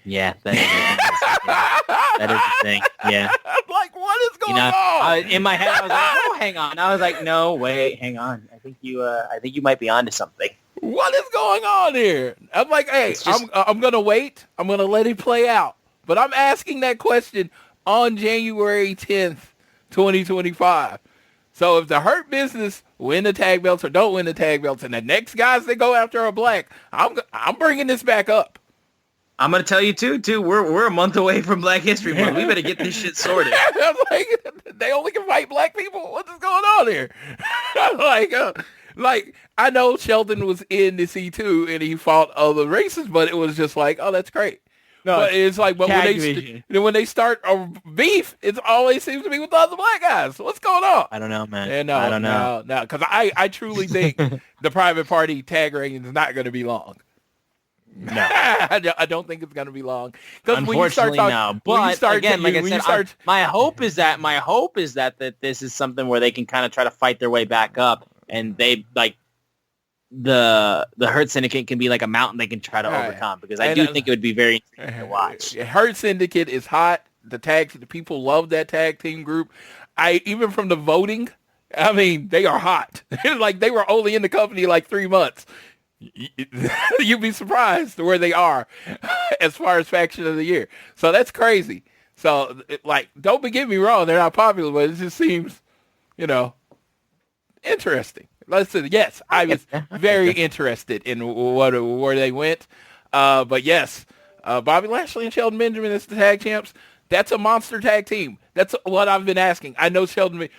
thing. Yeah. Like, what is going on? In my head, I was like, oh, hang on. I was like, no, wait, hang on. I think you might be onto something. What is going on here? I'm like, hey, I'm going to wait. I'm going to let it play out. But I'm asking that question on January 10th, 2025. So if the Hurt Business win the tag belts or don't win the tag belts, and the next guys they go after are black, I'm bringing this back up. I'm gonna tell you too. We're a month away from Black History Month. We better get this shit sorted. I'm like, they only can fight black people. What is going on here? Like I know Sheldon was in the C2 and he fought other races, but it was just like, oh, that's great. No, but it's like, but when they start a beef, it always seems to be with the other black guys. What's going on? I don't know, man. Yeah, I don't know. No, because I truly think the Private Party tag reign is not going to be long. No, I don't think it's going to be long. Unfortunately, no. But again, like I said, my hope is that this is something where they can kind of try to fight their way back up, and they like the Hurt Syndicate can be like a mountain they can try to overcome, because I do think it would be very interesting to watch. Hurt Syndicate is hot. The people love that tag team group. Even from the voting, I mean, they are hot. Like they were only in the company like 3 months. You'd be surprised where they are as far as faction of the year. So that's crazy. So like, don't get me wrong, they're not popular, but it just seems, interesting. Listen, yes, I was very interested in where they went. But yes, Bobby Lashley and Shelton Benjamin as the tag champs. That's a monster tag team. That's what I've been asking. I know Shelton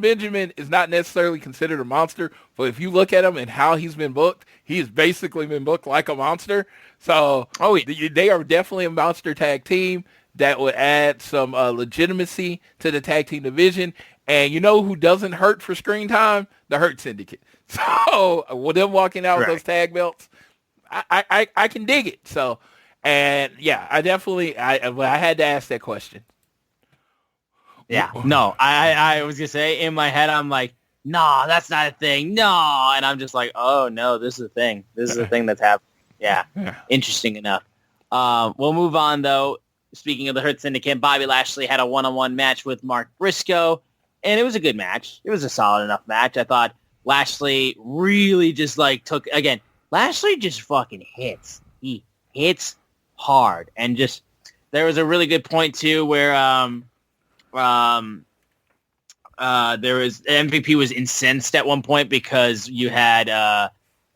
Benjamin is not necessarily considered a monster, but if you look at him and how he's been booked, he has basically been booked like a monster. So they are definitely a monster tag team that would add some legitimacy to the tag team division. And you know who doesn't hurt for screen time? The Hurt Syndicate. So with them walking out with those tag belts, I can dig it. So, and yeah, I had to ask that question. Yeah, no, I was going to say, in my head, I'm like, no, that's not a thing. No. And I'm just like, oh, no, this is a thing. This is a thing that's happening. Yeah, interesting enough. We'll move on, though. Speaking of the Hurt Syndicate, Bobby Lashley had a one-on-one match with Mark Briscoe, and it was a good match. It was a solid enough match. I thought Lashley really just, Lashley just fucking hits. He hits hard. And just, there was a really good point, too, where there was MVP was incensed at one point because you had a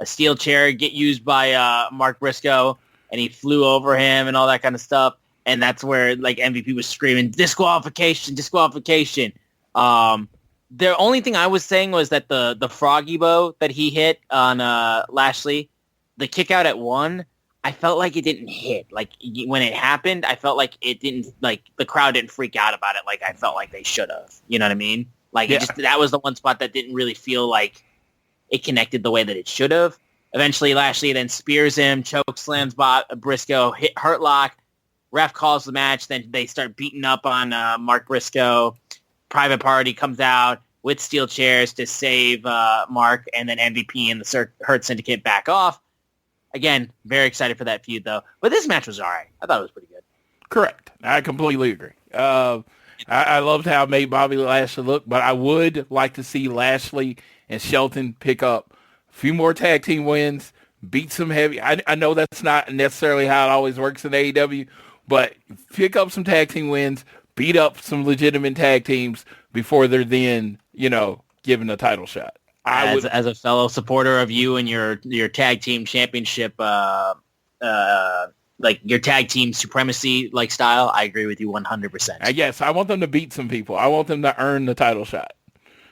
steel chair get used by Mark Briscoe, and he flew over him and all that kind of stuff. And that's where like MVP was screaming, disqualification, disqualification. The only thing I was saying was that the froggy bow that he hit on Lashley, the kick out at 1, I felt like it didn't hit. Like when it happened, I felt like it didn't, like the crowd didn't freak out about it like I felt like they should have. You know what I mean? Like that was the one spot that didn't really feel like it connected the way that it should have. Eventually, Lashley then spears him, choke slams Briscoe, hurt lock. Ref calls the match. Then they start beating up on Mark Briscoe. Private Party comes out with steel chairs to save Mark, and then MVP and the Hurt Syndicate back off. Again, very excited for that feud, though. But this match was all right. I thought it was pretty good. Correct. I completely agree. I loved how it made Bobby Lashley look, but I would like to see Lashley and Shelton pick up a few more tag team wins, beat some heavy. I know that's not necessarily how it always works in AEW, but pick up some tag team wins, beat up some legitimate tag teams before they're then, given a title shot. As a fellow supporter of you and your tag team championship, like your tag team supremacy like style, I agree with you 100%. Yes, I want them to beat some people. I want them to earn the title shot.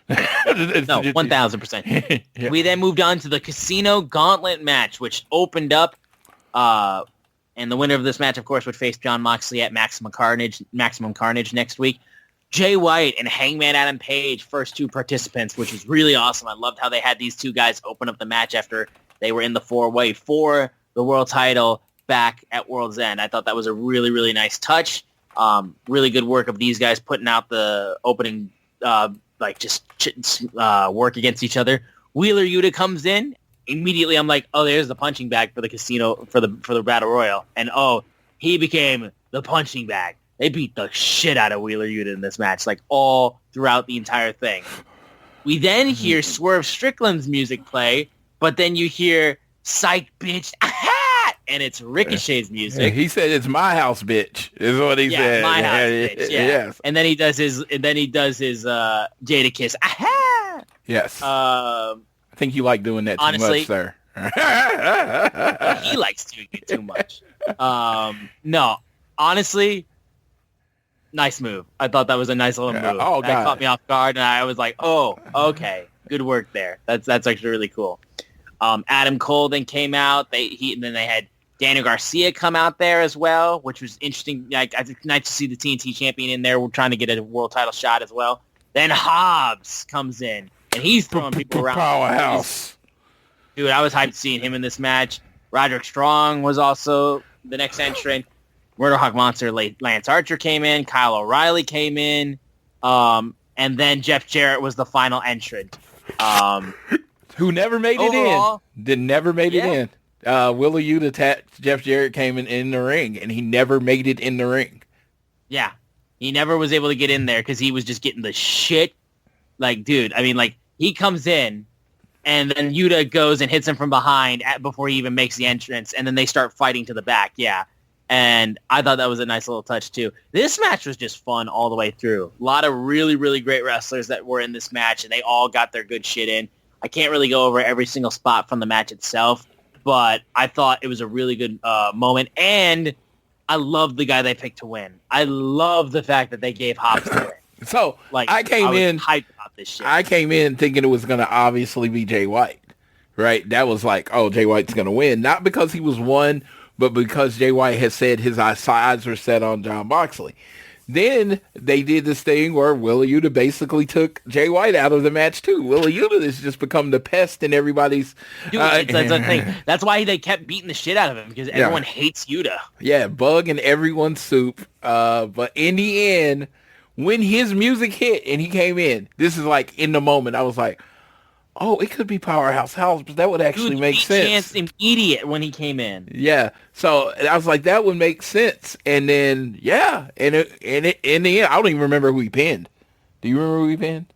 No, 1,000%. Yeah. We then moved on to the Casino Gauntlet match, which opened up, and the winner of this match, of course, would face Jon Moxley at Maximum Carnage next week. Jay White and Hangman Adam Page, first two participants, which was really awesome. I loved how they had these two guys open up the match after they were in the 4-way for the world title back at World's End. I thought that was a really, really nice touch. Really good work of these guys putting out the opening, work against each other. Wheeler Yuta comes in. Immediately, I'm like, oh, there's the punching bag for the casino, for the Battle Royal. And, he became the punching bag. They beat the shit out of Wheeler Yuta in this match, like all throughout the entire thing. We then hear Swerve Strickland's music play, but then you hear "Psych Bitch," and it's Ricochet's music. Yeah, he said, "It's my house, bitch." Is what he said. My house, bitch. Yeah. Yes. And then he does his Jada Kiss. Yes. I think you like doing that honestly, too much, sir. He likes doing it too much. No, honestly. Nice move. I thought that was a nice little move. Oh, God. That caught me off guard, and I was like, oh, okay. Good work there. That's actually really cool. Adam Cole then came out. Then they had Daniel Garcia come out there as well, which was interesting. Like, it's nice to see the TNT champion in there. We're trying to get a world title shot as well. Then Hobbs comes in, and he's throwing people around. Powerhouse. Dude, I was hyped seeing him in this match. Roderick Strong was also the next entrant. Murder Hawk Monster Lance Archer came in. Kyle O'Reilly came in. And then Jeff Jarrett was the final entrant. Who never made it in. Never made it in. Willa Yuta, Jeff Jarrett came in the ring, and he never made it in the ring. Yeah. He never was able to get in there because he was just getting the shit. Like, dude, I mean, like, he comes in, and then Yuta goes and hits him from behind before he even makes the entrance, and then they start fighting to the back. Yeah. And I thought that was a nice little touch, too. This match was just fun all the way through. A lot of really, really great wrestlers that were in this match, and they all got their good shit in. I can't really go over every single spot from the match itself, but I thought it was a really good moment. And I love the guy they picked to win. I love the fact that they gave Hobbs the win. So, like, I was hyped about this shit. I came in thinking it was going to obviously be Jay White, right? That was like, oh, Jay White's going to win. Not because he was one, but because Jay White had said his eyes were set on Jon Moxley. Then they did this thing where Willa Yuta basically took Jay White out of the match too. Willa Yuta has just become the pest in everybody's... Dude, that's the thing. That's why they kept beating the shit out of him, because everyone hates Yuta. Yeah, bug in everyone's soup. But in the end, when his music hit and he came in, this is like in the moment, I was like, oh, it could be Powerhouse House, but that would actually make sense. Chance immediate when he came in. Yeah, so I was like, that would make sense. And then, yeah, and in the end, I don't even remember who he pinned. Do you remember who he pinned?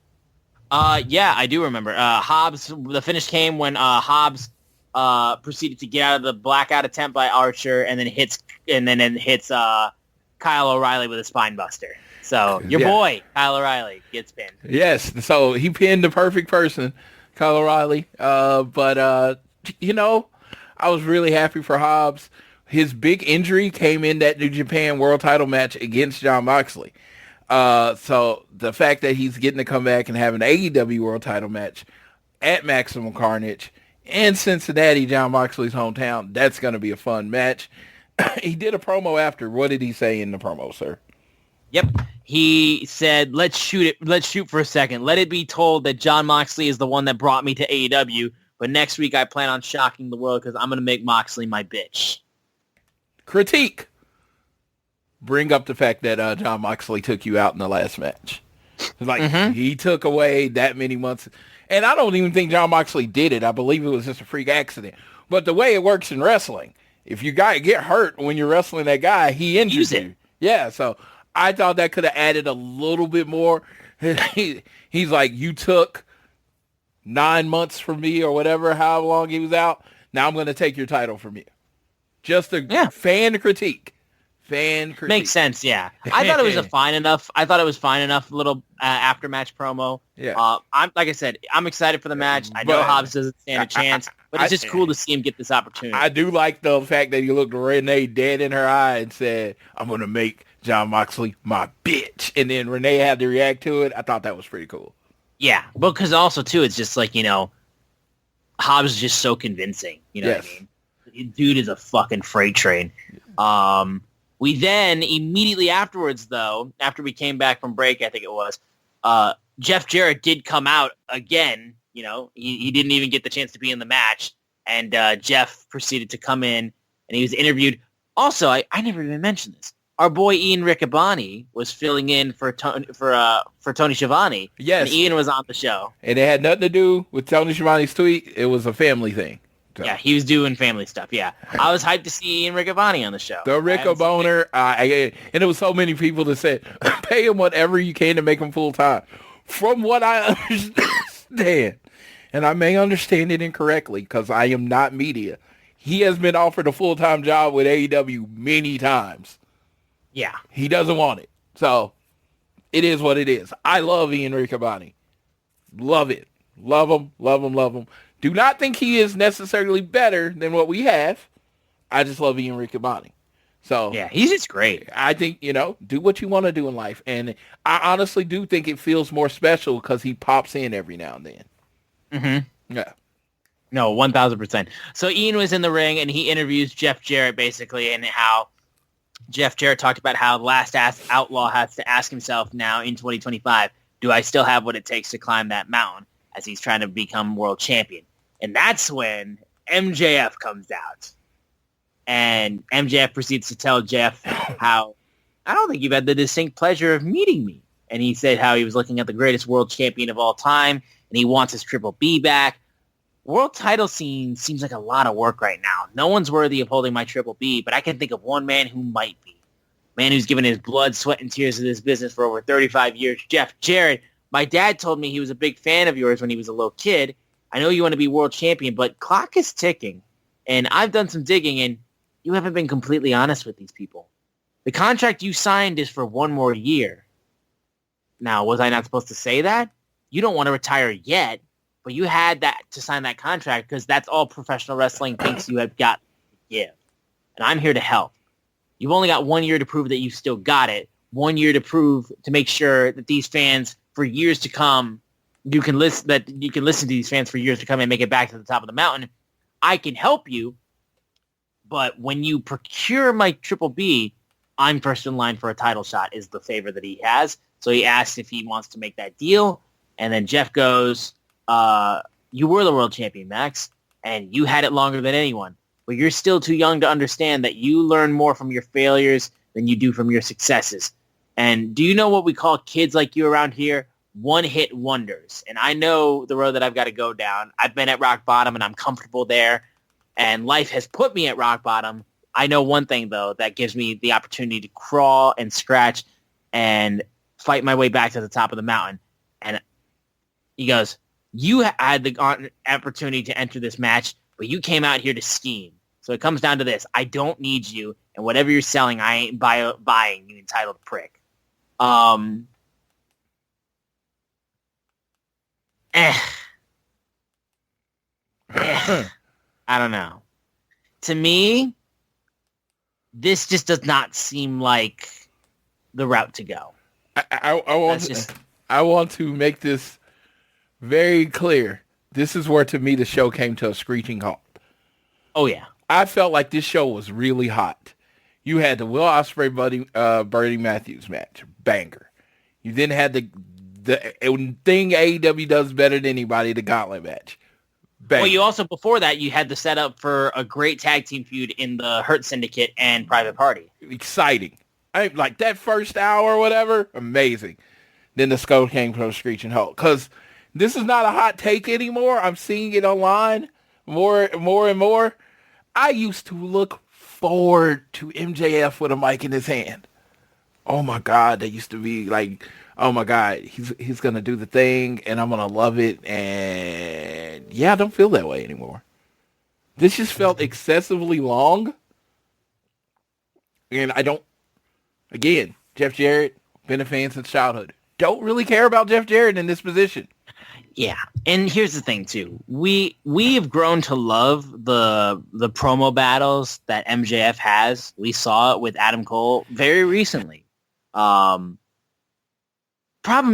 Yeah, I do remember. Hobbs. The finish came when Hobbs proceeded to get out of the blackout attempt by Archer, and then hits Kyle O'Reilly with a spine buster. So your boy Kyle O'Reilly gets pinned. Yes, so he pinned the perfect person. Kyle O'Reilly. But I was really happy for Hobbs. his big injury came in that New Japan World Title match against Jon Moxley. So the fact that he's getting to come back and have an AEW World Title match at Maximum Carnage in Cincinnati, Jon Moxley's hometown, that's going to be a fun match. He did a promo after. What did he say in the promo, sir? Yep. He said, let's shoot for a second. Let it be told that Jon Moxley is the one that brought me to AEW, but next week I plan on shocking the world because I'm going to make Moxley my bitch. Critique. Bring up the fact that Jon Moxley took you out in the last match. Like, he took away that many months. And I don't even think Jon Moxley did it. I believe it was just a freak accident. But the way it works in wrestling, if you get hurt when you're wrestling that guy, he injures you. Yeah, so I thought that could have added a little bit more. He's like, you took 9 months from me or whatever, how long he was out. Now I'm going to take your title from you. Just a fan critique. Makes sense, yeah. I thought it was fine enough little after-match promo. Yeah. Like I said, I'm excited for the match. I know Hobbs doesn't stand a chance, but it's just cool to see him get this opportunity. I do like the fact that he looked Renee dead in her eye and said, I'm going to make Jon Moxley my bitch. And then Renee had to react to it. I thought that was pretty cool. Yeah, because also, too, it's just like, Hobbs is just so convincing. You know what I mean? Dude is a fucking freight train. We then, immediately afterwards, though, after we came back from break, I think it was, Jeff Jarrett did come out again. He didn't even get the chance to be in the match. And Jeff proceeded to come in, and he was interviewed. Also, I never even mentioned this. Our boy Ian Riccaboni was filling in for Tony Schiavone. Yes. And Ian was on the show. And it had nothing to do with Tony Schiavone's tweet. It was a family thing. So. Yeah, he was doing family stuff, yeah. I was hyped to see Ian Riccaboni on the show. The Riccaboner, and it was so many people that said, pay him whatever you can to make him full-time. From what I understand, and I may understand it incorrectly because I am not media, he has been offered a full-time job with AEW many times. Yeah. He doesn't want it. So, it is what it is. I love Ian Riccaboni. Love it. Love him, love him, love him. Do not think he is necessarily better than what we have. I just love Ian Riccaboni. So yeah, he's just great. I think, do what you want to do in life. And I honestly do think it feels more special because he pops in every now and then. Mm-hmm. Yeah. No, 1,000%. So Ian was in the ring and he interviews Jeff Jarrett basically, and how Jeff Jarrett talked about how the last outlaw has to ask himself now in 2025, do I still have what it takes to climb that mountain, as he's trying to become world champion. And that's when MJF comes out. And MJF proceeds to tell Jeff how, I don't think you've had the distinct pleasure of meeting me. And he said how he was looking at the greatest world champion of all time, and he wants his Triple B back. World title scene seems like a lot of work right now. No one's worthy of holding my Triple B, but I can think of one man who might be. Man who's given his blood, sweat, and tears to this business for over 35 years. Jeff Jarrett. My dad told me he was a big fan of yours when he was a little kid. I know you want to be world champion, but clock is ticking. And I've done some digging, and you haven't been completely honest with these people. The contract you signed is for 1 more year. Now, was I not supposed to say that? You don't want to retire yet, but you had that to sign that contract because that's all professional wrestling thinks you have got to give. And I'm here to help. You've only got 1 year to prove that you still got it. 1 year to make sure that these fans, for years to come, you can listen to these fans for years to come and make it back to the top of the mountain. I can help you, but when you procure my Triple B, I'm first in line for a title shot is the favor that he has. So he asks if he wants to make that deal, and then Jeff goes, you were the world champion, Max, and you had it longer than anyone, but you're still too young to understand that you learn more from your failures than you do from your successes. And do you know what we call kids like you around here? One-hit wonders. And I know the road that I've got to go down. I've been at rock bottom, and I'm comfortable there. And life has put me at rock bottom. I know one thing, though, that gives me the opportunity to crawl and scratch and fight my way back to the top of the mountain. And he goes, you had the opportunity to enter this match, but you came out here to scheme. So it comes down to this. I don't need you, and whatever you're selling, I ain't buying, you entitled prick. I don't know. To me, this just does not seem like the route to go. I want to make this very clear. This is where, to me, the show came to a screeching halt. Oh, yeah. I felt like this show was really hot. You had the Will Ospreay Bernie Matthews match, banger. You then had the thing AEW does better than anybody, the Gauntlet match. Banger. Well, you also, before that, you had the setup for a great tag team feud in the Hurt Syndicate and Private Party. Exciting. Like that first hour or whatever, amazing. Then the skull came from a screeching halt. Because this is not a hot take anymore. I'm seeing it online more and more. I used to look forward to MJF with a mic in his hand. Oh my God, that used to be like, oh my God, he's gonna do the thing and I'm gonna love it. And yeah, I don't feel that way anymore. This just felt excessively long. And I don't, again, Jeff Jarrett, been a fan since childhood. Don't really care about Jeff Jarrett in this position. Yeah, and here's the thing too. We have grown to love the promo battles that MJF has. We saw it with Adam Cole very recently. Problem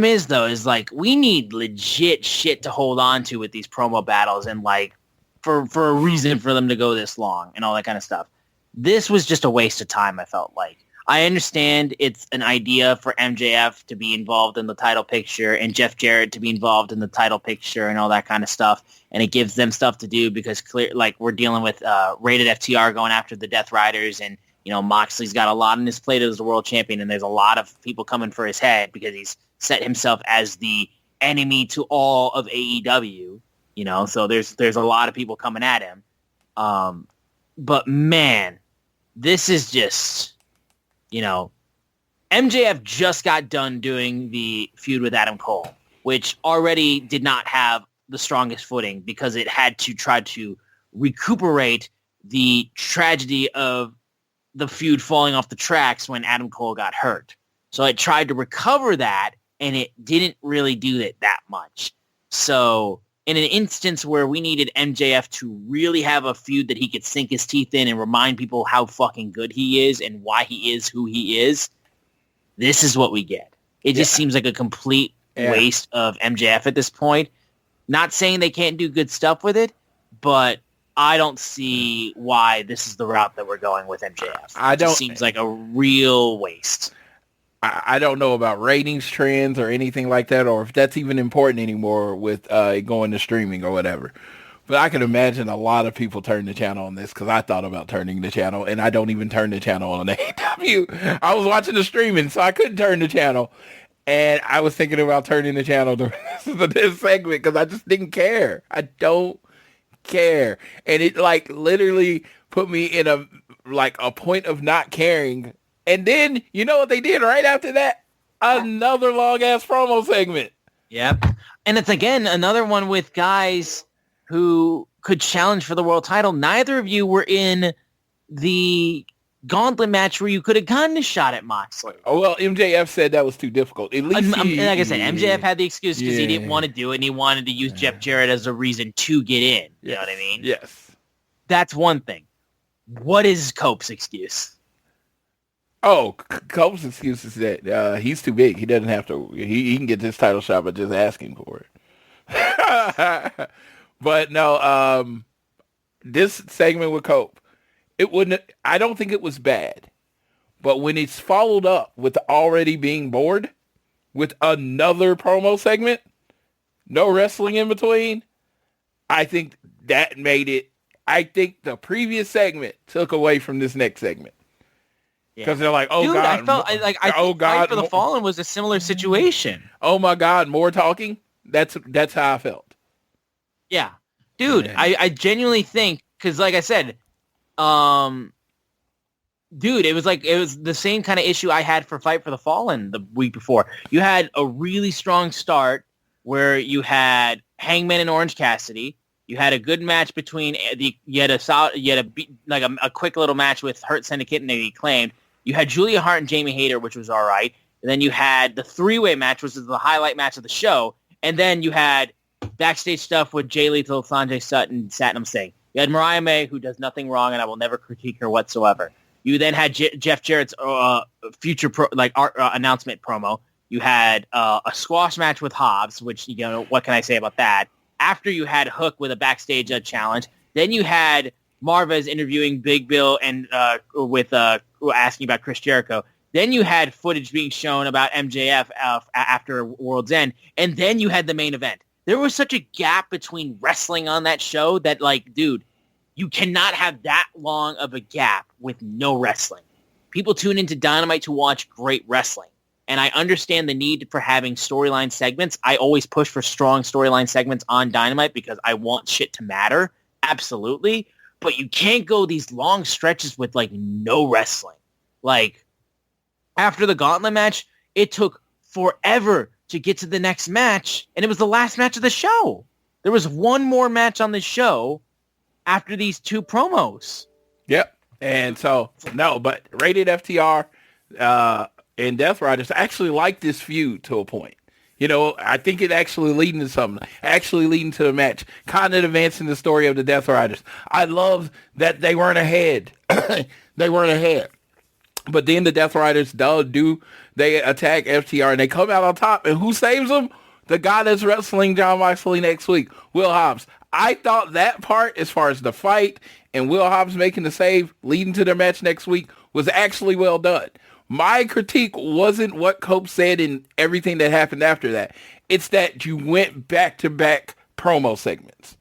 is though, is like we need legit shit to hold on to with these promo battles and like for a reason for them to go this long and all that kind of stuff. This was just a waste of time, I felt like. I understand it's an idea for MJF to be involved in the title picture and Jeff Jarrett to be involved in the title picture and all that kind of stuff. And it gives them stuff to do because we're dealing with Rated FTR going after the Death Riders. And, you know, Moxley's got a lot on his plate as the world champion. And there's a lot of people coming for his head because he's set himself as the enemy to all of AEW. You know, so there's a lot of people coming at him. But, man, this is just... You know, MJF just got done doing the feud with Adam Cole, which already did not have the strongest footing because it had to try to recuperate the tragedy of the feud falling off the tracks when Adam Cole got hurt. So it tried to recover that, and it didn't really do it that much. So in an instance where we needed MJF to really have a feud that he could sink his teeth in and remind people how fucking good he is and why he is who he is, this is what we get. It just seems like a complete waste of MJF at this point. Not saying they can't do good stuff with it, but I don't see why this is the route that we're going with MJF. It just seems like a real waste. I don't know about ratings trends or anything like that, or if that's even important anymore with going to streaming or whatever. But I can imagine a lot of people turn the channel on this because I thought about turning the channel, and I don't even turn the channel on AEW. I was watching the streaming, so I couldn't turn the channel. And I was thinking about turning the channel during this segment because I just didn't care. I don't care. And it like literally put me in a point of not caring. And then, you know what they did right after that? Another long-ass promo segment. Yep. And it's, again, another one with guys who could challenge for the world title. Neither of you were in the gauntlet match where you could have gotten a shot at Moxley. Oh, well, MJF said that was too difficult. At least like I said, MJF had the excuse because he didn't want to do it, and he wanted to use Jeff Jarrett as a reason to get in. You know what I mean? Yes. That's one thing. What is Cope's excuse? Oh, Cope's excuse is that he's too big. He doesn't have to. He can get this title shot by just asking for it. But no, this segment with Cope, it wouldn't. I don't think it was bad. But when it's followed up with already being bored with another promo segment, no wrestling in between, I think that made it. I think the previous segment took away from this next segment. Because they're like, oh, dude, God. I felt like Fight for the Fallen was a similar situation. Oh, my God, more talking? That's how I felt. Yeah. Dude, I genuinely think, because like I said, dude, it was the same kind of issue I had for Fight for the Fallen the week before. You had a really strong start where you had Hangman and Orange Cassidy. You had a good match between you had a quick little match with Hurt Syndicate and the Acclaimed. You had Julia Hart and Jamie Hayter, which was all right. And then you had the three-way match, which was the highlight match of the show. And then you had backstage stuff with Jay Lethal, Sanjay Sutton, Satnam Singh. You had Mariah May, who does nothing wrong, and I will never critique her whatsoever. You then had Jeff Jarrett's future announcement promo. You had a squash match with Hobbs, which, what can I say about that? After you had Hook with a backstage challenge. Then you had Marvez interviewing Big Bill and with asking about Chris Jericho. Then you had footage being shown about MJF after World's End. And then you had the main event. There was such a gap between wrestling on that show that, dude, you cannot have that long of a gap with no wrestling. People tune into Dynamite to watch great wrestling. And I understand the need for having storyline segments. I always push for strong storyline segments on Dynamite because I want shit to matter. Absolutely. But you can't go these long stretches with, no wrestling. After the Gauntlet match, it took forever to get to the next match, and it was the last match of the show. There was one more match on the show after these two promos. Yep. And so, no, but Rated FTR and Death Riders actually like this feud to a point. I think it actually leading to something, actually leading to a match, kind of advancing the story of the Death Riders. I love that they weren't ahead. They weren't ahead. But then the Death Riders they attack FTR and they come out on top. And who saves them? The guy that's wrestling Jon Moxley next week, Will Hobbs. I thought that part, as far as the fight and Will Hobbs making the save leading to their match next week, was actually well done. My critique wasn't what Cope said and everything that happened after that. It's that you went back-to-back promo segments.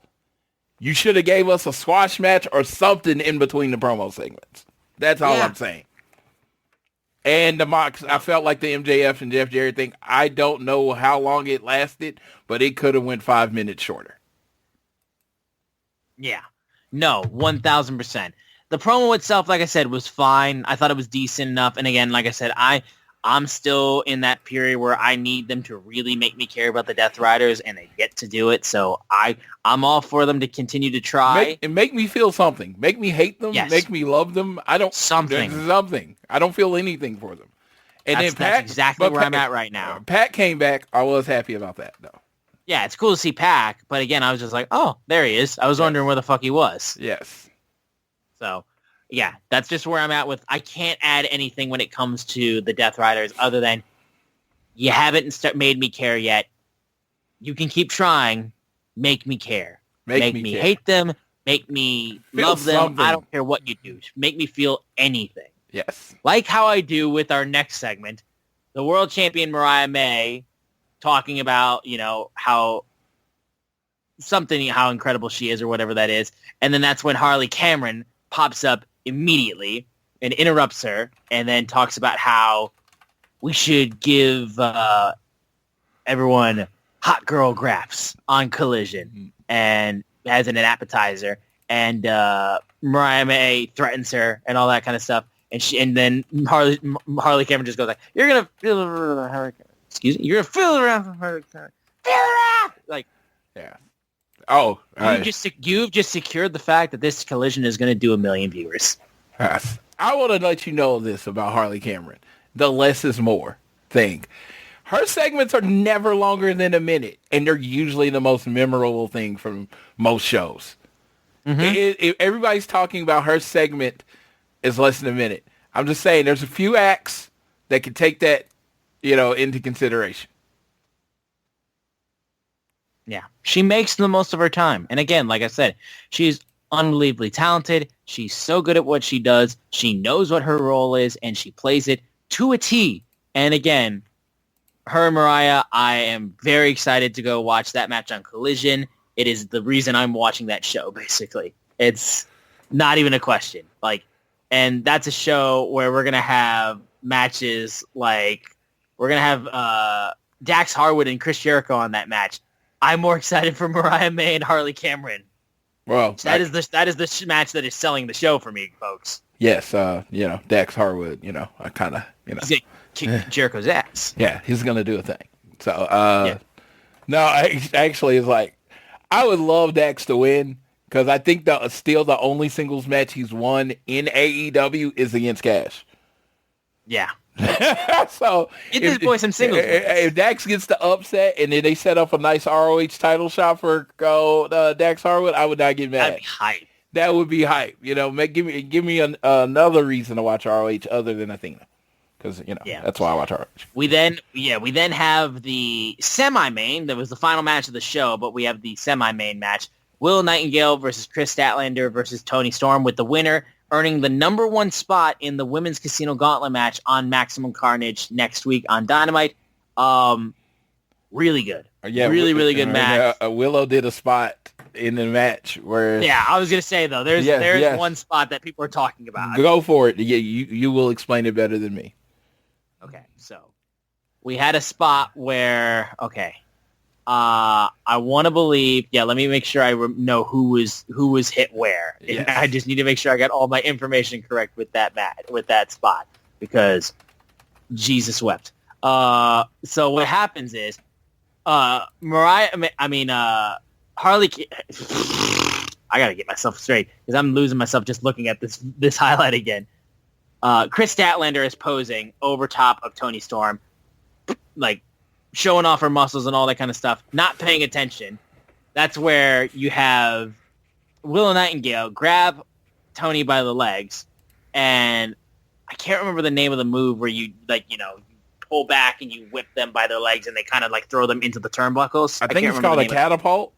You should have gave us a squash match or something in between the promo segments. That's all I'm saying. And I felt like the MJF and Jeff Jarrett thing, I don't know how long it lasted, but it could have went 5 minutes shorter. Yeah. No, 1,000%. The promo itself, like I said, was fine. I thought it was decent enough. And again, like I said, I'm still in that period where I need them to really make me care about the Death Riders, and they get to do it. So I'm all for them to continue to try. Make me feel something. Make me hate them. Yes. Make me love them. Something. I don't feel anything for them. And that's exactly where I'm at right now. Pat came back. I was happy about that, though. Yeah, it's cool to see Pac, but again, I was just like, oh, there he is. I was wondering where the fuck he was. Yes. So, yeah, that's just where I'm at with. I can't add anything when it comes to the Death Riders other than you haven't made me care yet. You can keep trying. Make me care. Make me hate them. Make me love them. Something. I don't care what you do. Make me feel anything. Yes. Like how I do with our next segment, the world champion Mariah May talking about, how incredible she is or whatever that is. And then that's when Harley Cameron pops up immediately and interrupts her and then talks about how we should give everyone hot girl graphs on Collision and as an appetizer. And Mariah May threatens her and all that kind of stuff. And then Harley Cameron just goes like, you're going to feel around excuse me, you're going to feel around from Harley Cameron. Feel around! Yeah. Oh, you've just secured the fact that this Collision is going to do 1 million viewers. I want to let you know this about Harley Cameron. The less is more thing. Her segments are never longer than a minute, and they're usually the most memorable thing from most shows. Mm-hmm. Everybody's talking about her segment is less than a minute. I'm just saying there's a few acts that can take that, into consideration. Yeah, she makes the most of her time. And again, like I said, she's unbelievably talented. She's so good at what she does. She knows what her role is, and she plays it to a T. And again, her and Mariah, I am very excited to go watch that match on Collision. It is the reason I'm watching that show, basically. It's not even a question. And that's a show where we're going to have matches we're going to have Dax Harwood and Chris Jericho on that match. I'm more excited for Mariah May and Harley Cameron. Well, that is the match that is selling the show for me, folks. Yes, Dax Harwood, I kind of, He's going to kick Jericho's ass. Yeah, he's going to do a thing. So, no, actually, it's I would love Dax to win because I think still the only singles match he's won in AEW is against Cash. Yeah. So get this boy some singles. If Dax gets the upset and then they set up a nice ROH title shot for Dax Harwood, I would not get mad. That'd be hype. That would be hype. Give me another reason to watch ROH other than Athena. Because, that's why I watch ROH. We then have the semi-main. That was the final match of the show, but we have the semi-main match. Willow Nightingale versus Chris Statlander versus Toni Storm, with the winner earning the number 1 spot in the Women's Casino Gauntlet match on Maximum Carnage next week on Dynamite. Really good. Yeah, really good match. Willow did a spot in the match where... Yeah, I was going to say, though, there's one spot that people are talking about. Go for it. Yeah, you will explain it better than me. Okay, so we had a spot where, I want to believe, let me make sure I know who was hit where. Yes. I just need to make sure I got all my information correct with that spot, because Jesus wept. So what happens is, Harley, I gotta get myself straight because I'm losing myself just looking at this highlight again. Chris Statlander is posing over top of Toni Storm, like showing off her muscles and all that kind of stuff, not paying attention. That's where you have Willow Nightingale grab Toni by the legs, and I can't remember the name of the move where you pull back and you whip them by their legs and they kind of like throw them into the turnbuckles. I think it's called a catapult.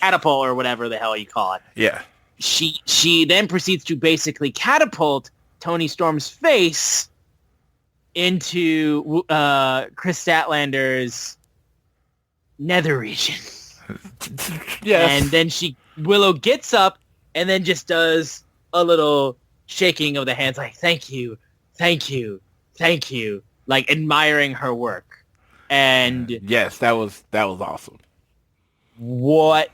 Catapult or whatever the hell you call it. Yeah. She then proceeds to basically catapult Toni Storm's face into Chris Statlander's nether region. Yes. And then Willow gets up and then just does a little shaking of the hands like, thank you, like admiring her work. And yes, that was awesome. What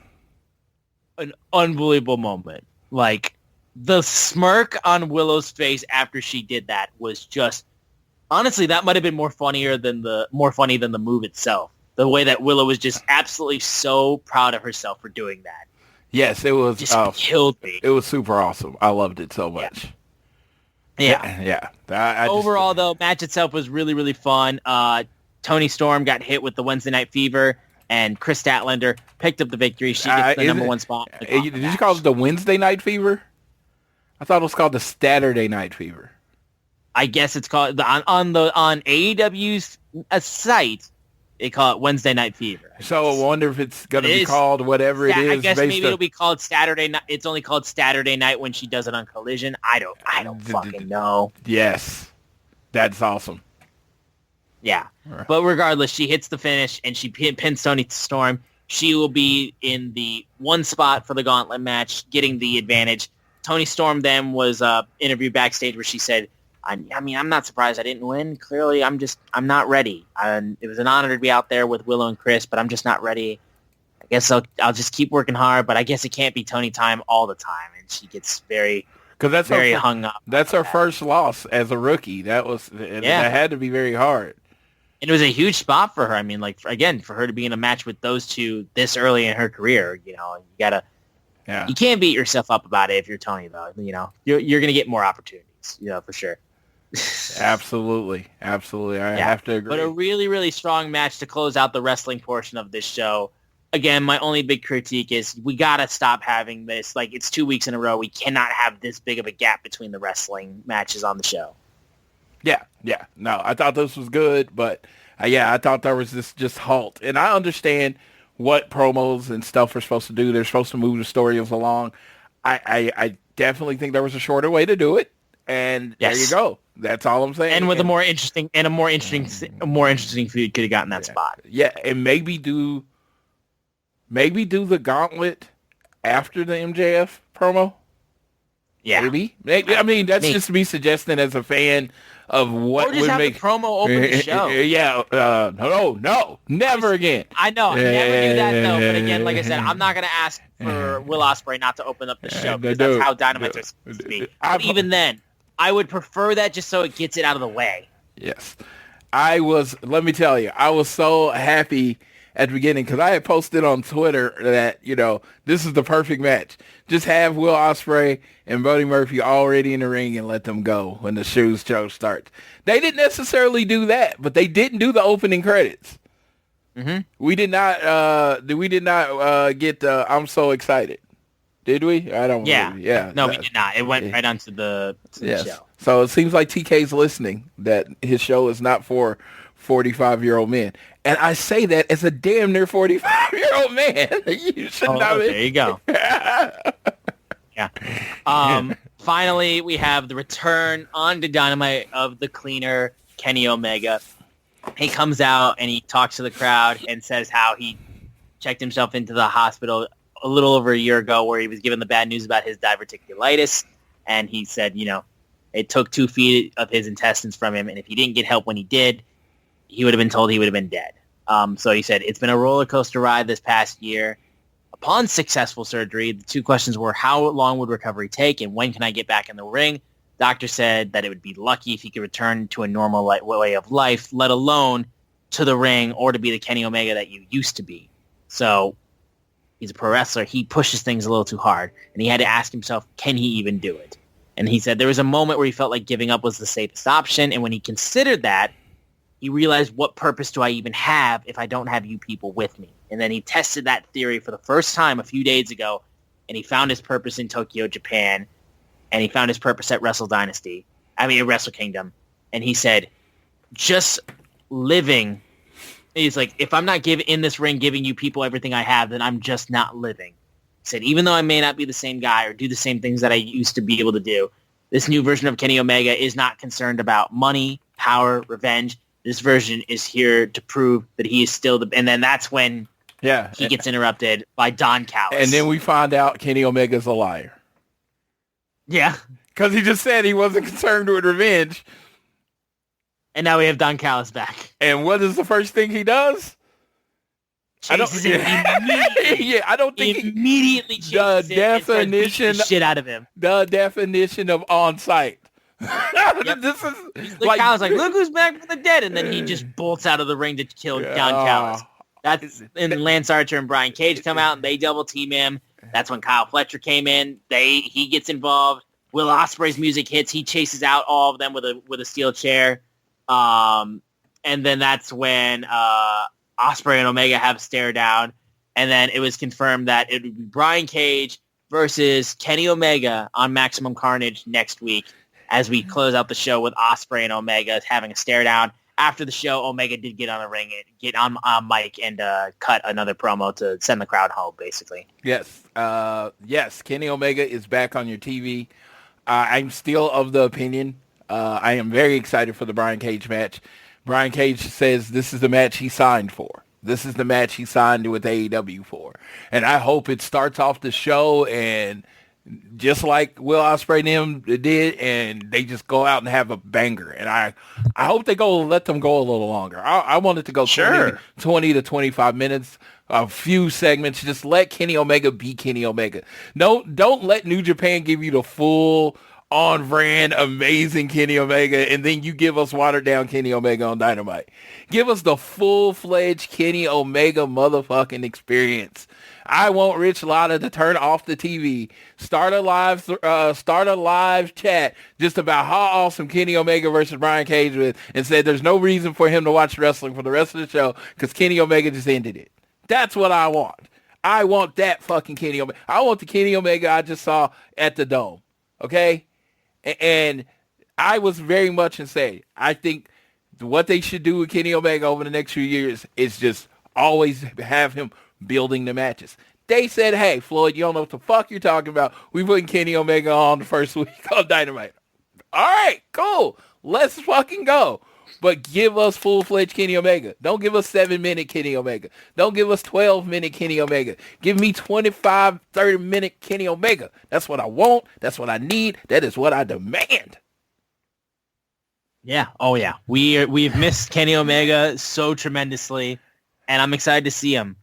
an unbelievable moment. Like, the smirk on Willow's face after she did that was just, honestly, that might have been more funny than the move itself. The way that Willow was just absolutely so proud of herself for doing that. Yes, it was. Just killed me. It was super awesome. I loved it so much. Yeah. Overall, though, match itself was really, really fun. Toni Storm got hit with the Wednesday Night Fever, and Chris Statlander picked up the victory. She gets the number 1 spot. Did you call it the Wednesday Night Fever? I thought it was called the Saturday Night Fever. I guess it's called on AEW's site. They call it Wednesday Night Fever. So I wonder if it's going to be called whatever it is. I guess maybe it'll be called Saturday Night. It's only called Saturday Night when she does it on Collision. I don't fucking know. Yes, that's awesome. Yeah, but regardless, she hits the finish and she pins Toni Storm. She will be in the 1 spot for the Gauntlet match, getting the advantage. Toni Storm then was interviewed backstage where she said, I mean, I'm not surprised I didn't win. Clearly, I'm not ready. It was an honor to be out there with Willow and Chris, but I'm just not ready. I guess I'll just keep working hard, but I guess it can't be Toni time all the time. And she gets very hung up. That's her first loss as a rookie. That had to be very hard. And it was a huge spot for her. I mean, like, again, for her to be in a match with those two this early in her career, you can't beat yourself up about it if you're Toni, though. You're going to get more opportunities, for sure. Absolutely. I have to agree. But a really, really strong match to close out the wrestling portion of this show. Again, my only big critique is we got to stop having this. Like, it's 2 weeks in a row. We cannot have this big of a gap between the wrestling matches on the show. Yeah. No, I thought this was good, but I thought there was this just halt. And I understand what promos and stuff are supposed to do. They're supposed to move the stories along. I definitely think there was a shorter way to do it. And There you go. That's all I'm saying. And with a more interesting feud could have gotten that spot. Yeah, and maybe do the Gauntlet after the MJF promo. Yeah, maybe. I mean, that's just me suggesting as a fan of what or just would have make the promo open the show. No, never again. I know, never do that though. But again, like I said, I'm not going to ask for Will Ospreay not to open up the show because that's how Dynamite is supposed to be. But even then, I would prefer that just so it gets it out of the way. Yes. Let me tell you, I was so happy at the beginning because I had posted on Twitter that, this is the perfect match. Just have Will Ospreay and Buddy Murphy already in the ring and let them go when the show starts. They didn't necessarily do that, but they didn't do the opening credits. Mm-hmm. We did not get I'm so excited. Did we? I don't. Yeah. Yeah. No, we did not. It went right onto the show. So it seems like TK's listening that his show is not for 45-year-old men. And I say that as a damn near 45-year-old man. You should know it. There you go. Yeah. Finally, we have the return onto Dynamite of the cleaner, Kenny Omega. He comes out and he talks to the crowd and says how he checked himself into the hospital a little over a year ago where he was given the bad news about his diverticulitis. And he said, it took 2 feet of his intestines from him. And if he didn't get help when he did, he would have been told he would have been dead. So he said, it's been a roller coaster ride this past year. Upon successful surgery, the 2 questions were, how long would recovery take and when can I get back in the ring? Doctor said that it would be lucky if he could return to a normal way of life, let alone to the ring or to be the Kenny Omega that you used to be. So he's a pro wrestler. He pushes things a little too hard, and he had to ask himself, can he even do it? And he said there was a moment where he felt like giving up was the safest option, and when he considered that, he realized, what purpose do I even have if I don't have you people with me? And then he tested that theory for the first time a few days ago, and he found his purpose in Tokyo, Japan, and he found his purpose at Wrestle Kingdom. And he said, just living, he's like, if I'm not in this ring giving you people everything I have, then I'm just not living. He said, even though I may not be the same guy or do the same things that I used to be able to do, this new version of Kenny Omega is not concerned about money, power, revenge. This version is here to prove that he is still and then that's when he gets interrupted by Don Callis. And then we find out Kenny Omega's a liar. Yeah. Because he just said he wasn't concerned with revenge. And now we have Don Callis back. And what is the first thing he does? Chases him immediately. Yeah, I don't think immediately chases the definition the shit out of him. The definition of on site. Yep. This is like Callis, like, look who's back from the dead, and then he just bolts out of the ring to kill Don Callis. That's and Lance Archer and Brian Cage come out and they double team him. That's when Kyle Fletcher came in. He gets involved. Will Ospreay's music hits. He chases out all of them with a steel chair. And then that's when Ospreay and Omega have a stare down. And then it was confirmed that it would be Brian Cage versus Kenny Omega on Maximum Carnage next week as we close out the show with Ospreay and Omega having a stare down. After the show, Omega did get on the ring, get on mic, and cut another promo to send the crowd home, basically. Yes. Yes, Kenny Omega is back on your TV. I'm still of the opinion. I am very excited for the Brian Cage match. Brian Cage says this is the match he signed for. This is the match he signed with AEW for. And I hope it starts off the show and just like Will Ospreay and them did, and they just go out and have a banger. And I hope they let them go a little longer. I want it to go 20 to 25 minutes, a few segments. Just let Kenny Omega be Kenny Omega. Don't let New Japan give you the full on-brand, amazing Kenny Omega, and then you give us watered-down Kenny Omega on Dynamite. Give us the full-fledged Kenny Omega motherfucking experience. I want Rich Latta to turn off the TV, start a live chat just about how awesome Kenny Omega versus Brian Cage was, and said there's no reason for him to watch wrestling for the rest of the show because Kenny Omega just ended it. That's what I want. I want that fucking Kenny Omega. I want the Kenny Omega I just saw at the Dome. Okay? And I was very much insane. I think what they should do with Kenny Omega over the next few years is just always have him building the matches. They said, hey, Floyd, you don't know what the fuck you're talking about. We putting Kenny Omega on the first week of Dynamite. All right, cool. Let's fucking go. But give us full-fledged Kenny Omega. Don't give us 7-minute Kenny Omega. Don't give us 12-minute Kenny Omega. Give me 25, 30-minute Kenny Omega. That's what I want. That's what I need. That is what I demand. Yeah. Oh, yeah. We've missed Kenny Omega so tremendously, and I'm excited to see him.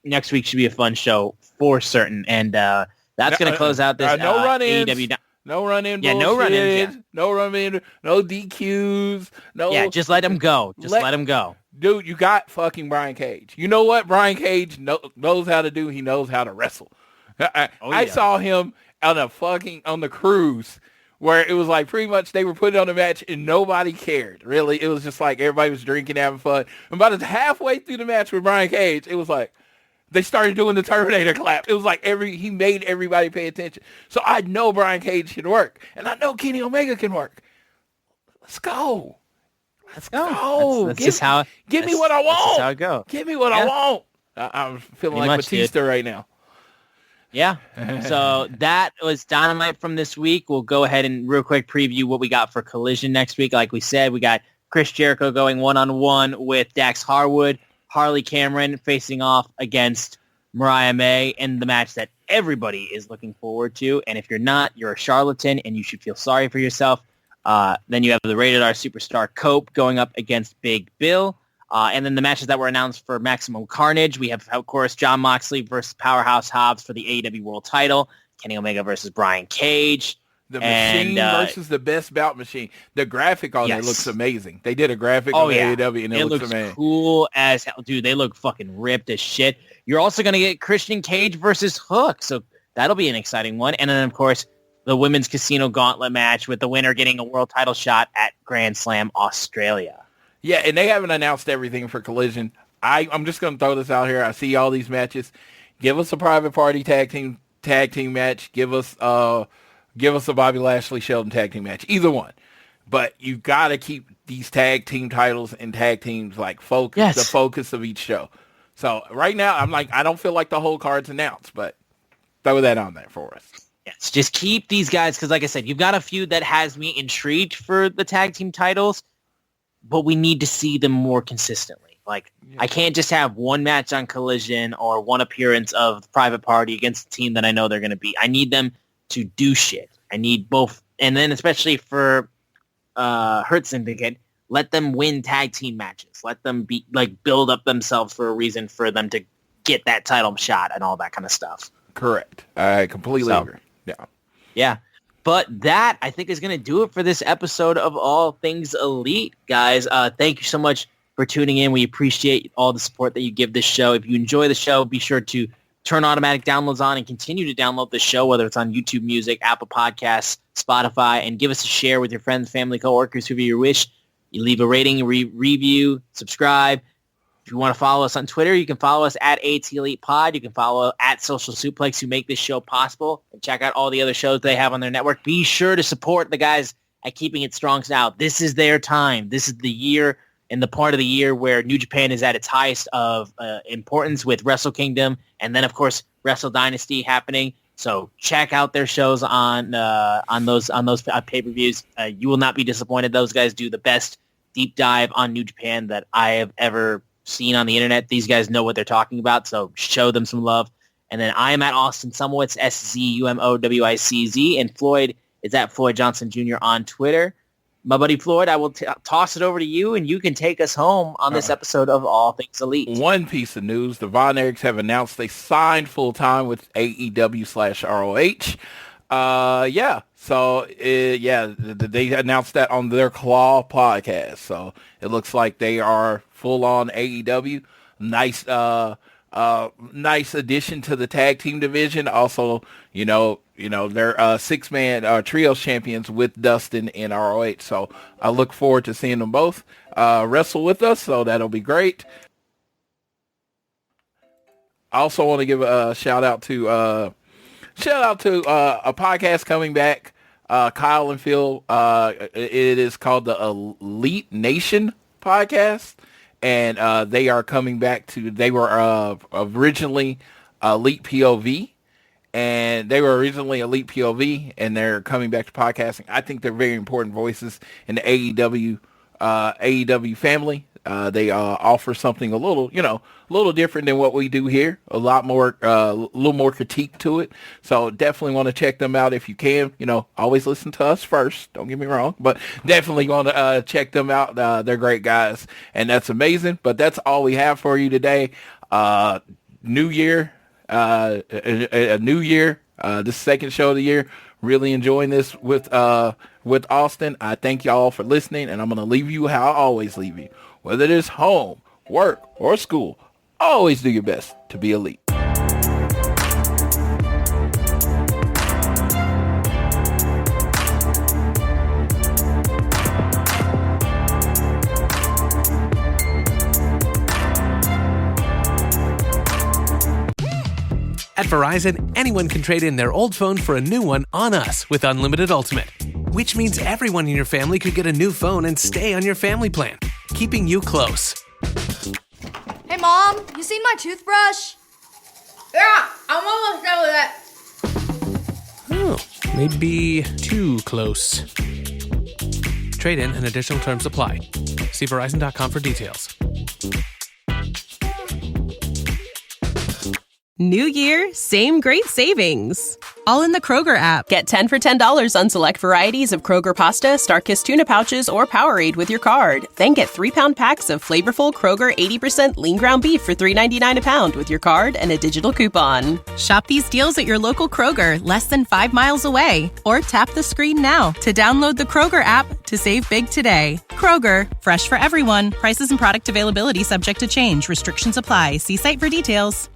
Next week should be a fun show for certain, and that's going to close out this no run-ins. AEW. No run-in bullshit. No run-ins. Yeah. No run-in. No DQs. No. Yeah, just let him go. Let him go. Dude, you got fucking Brian Cage. You know what Brian Cage knows how to do? He knows how to wrestle. I saw him on the cruise where it was like pretty much they were putting on a match and nobody cared. Really, it was just like everybody was drinking, having fun. And about halfway through the match with Brian Cage, it was like, they started doing the Terminator clap. It was like he made everybody pay attention. So I know Brian Cage can work, and I know Kenny Omega can work. Let's go. Let's go. That's just how. Give me what I want. That's just how it goes. Give me what I want. I'm feeling like Batista right now. Yeah. So that was Dynamite from this week. We'll go ahead and real quick preview what we got for Collision next week. Like we said, we got Chris Jericho going one-on-one with Dax Harwood, Harley Cameron facing off against Mariah May in the match that everybody is looking forward to. And if you're not, you're a charlatan and you should feel sorry for yourself. Then you have the Rated R superstar Cope going up against Big Bill. And then the matches that were announced for Maximum Carnage, we have, of course, Jon Moxley versus Powerhouse Hobbs for the AEW World title, Kenny Omega versus Brian Cage. The machine versus the best bout machine. The graphic on there looks amazing. They did a graphic on AEW and it looks amazing. Cool as hell. Dude, they look fucking ripped as shit. You're also going to get Christian Cage versus Hook, so that'll be an exciting one. And then, of course, the Women's Casino Gauntlet match with the winner getting a world title shot at Grand Slam Australia. Yeah, and they haven't announced everything for Collision. I'm just going to throw this out here. I see all these matches. Give us a private party tag team match. Give us a Bobby Lashley Shelton tag team match. Either one. But you got to keep these tag team titles and tag teams like focus, the focus of each show. So right now, I don't feel like the whole card's announced, but throw that on there for us. Yes, just keep these guys, because like I said, you've got a feud that has me intrigued for the tag team titles, but we need to see them more consistently. Like, I can't just have one match on Collision or one appearance of Private Party against a team that I know they're going to beat. I need them to do shit. I need both. And then especially for Hurt Syndicate, let them win tag team matches. Let them build up themselves for a reason for them to get that title shot and all that kind of stuff. Correct. I completely agree. Yeah. Yeah. But that, I think, is going to do it for this episode of All Things Elite, guys. Thank you so much for tuning in. We appreciate all the support that you give this show. If you enjoy the show, be sure to turn automatic downloads on and continue to download the show, whether it's on YouTube Music, Apple Podcasts, Spotify, and give us a share with your friends, family, coworkers, whoever you wish. You leave a rating, review, subscribe. If you want to follow us on Twitter, you can follow us at ATElitePod. You can follow at Social Suplex, who make this show possible. And check out all the other shows they have on their network. Be sure to support the guys at Keeping It Strong now. This is their time. This is the year and the part of the year where New Japan is at its highest of importance with Wrestle Kingdom. And then, of course, Wrestle Dynasty happening. So check out their shows on those pay-per-views. You will not be disappointed. Those guys do the best deep dive on New Japan that I have ever seen on the internet. These guys know what they're talking about, so show them some love. And then I am at Austin Szumowicz, SZUMOWICZ, and Floyd is at Floyd Johnson Jr. on Twitter. My buddy Floyd, I will toss it over to you, and you can take us home on this episode of All Things Elite. One piece of news: the Von Erichs have announced they signed full-time with AEW/ROH. They announced that on their Claw podcast. So it looks like they are full on AEW. Nice addition to the tag team division. Also, they're 6-man trios champions with Dustin and ROH. So I look forward to seeing them both wrestle with us. So that'll be great. I also want to give a shout out to a podcast coming back. Kyle and Phil. It is called the Elite Nation podcast. And they are coming back to, they were originally Elite POV, and they're coming back to podcasting. I think they're very important voices in the AEW family. They offer something a little different than what we do here. A little more critique to it. So definitely want to check them out if you can. Always listen to us first. Don't get me wrong, but definitely want to check them out. They're great guys, and that's amazing. But that's all we have for you today. New year, a new year. This second show of the year. Really enjoying this with Austin. I thank y'all for listening, and I'm going to leave you how I always leave you. Whether it is home, work, or school, always do your best to be elite. At Verizon, anyone can trade in their old phone for a new one on us with Unlimited Ultimate, which means everyone in your family could get a new phone and stay on your family plan, keeping you close. Hey, Mom, you seen my toothbrush? Yeah, I'm almost done with it. Oh, maybe too close. Trade in and additional terms apply. See Verizon.com for details. New year, same great savings. All in the Kroger app. Get 10 for $10 on select varieties of Kroger pasta, Starkist tuna pouches, or Powerade with your card. Then get 3-pound packs of flavorful Kroger 80% lean ground beef for $3.99 a pound with your card and a digital coupon. Shop these deals at your local Kroger, less than 5 miles away. Or tap the screen now to download the Kroger app to save big today. Kroger, fresh for everyone. Prices and product availability subject to change. Restrictions apply. See site for details.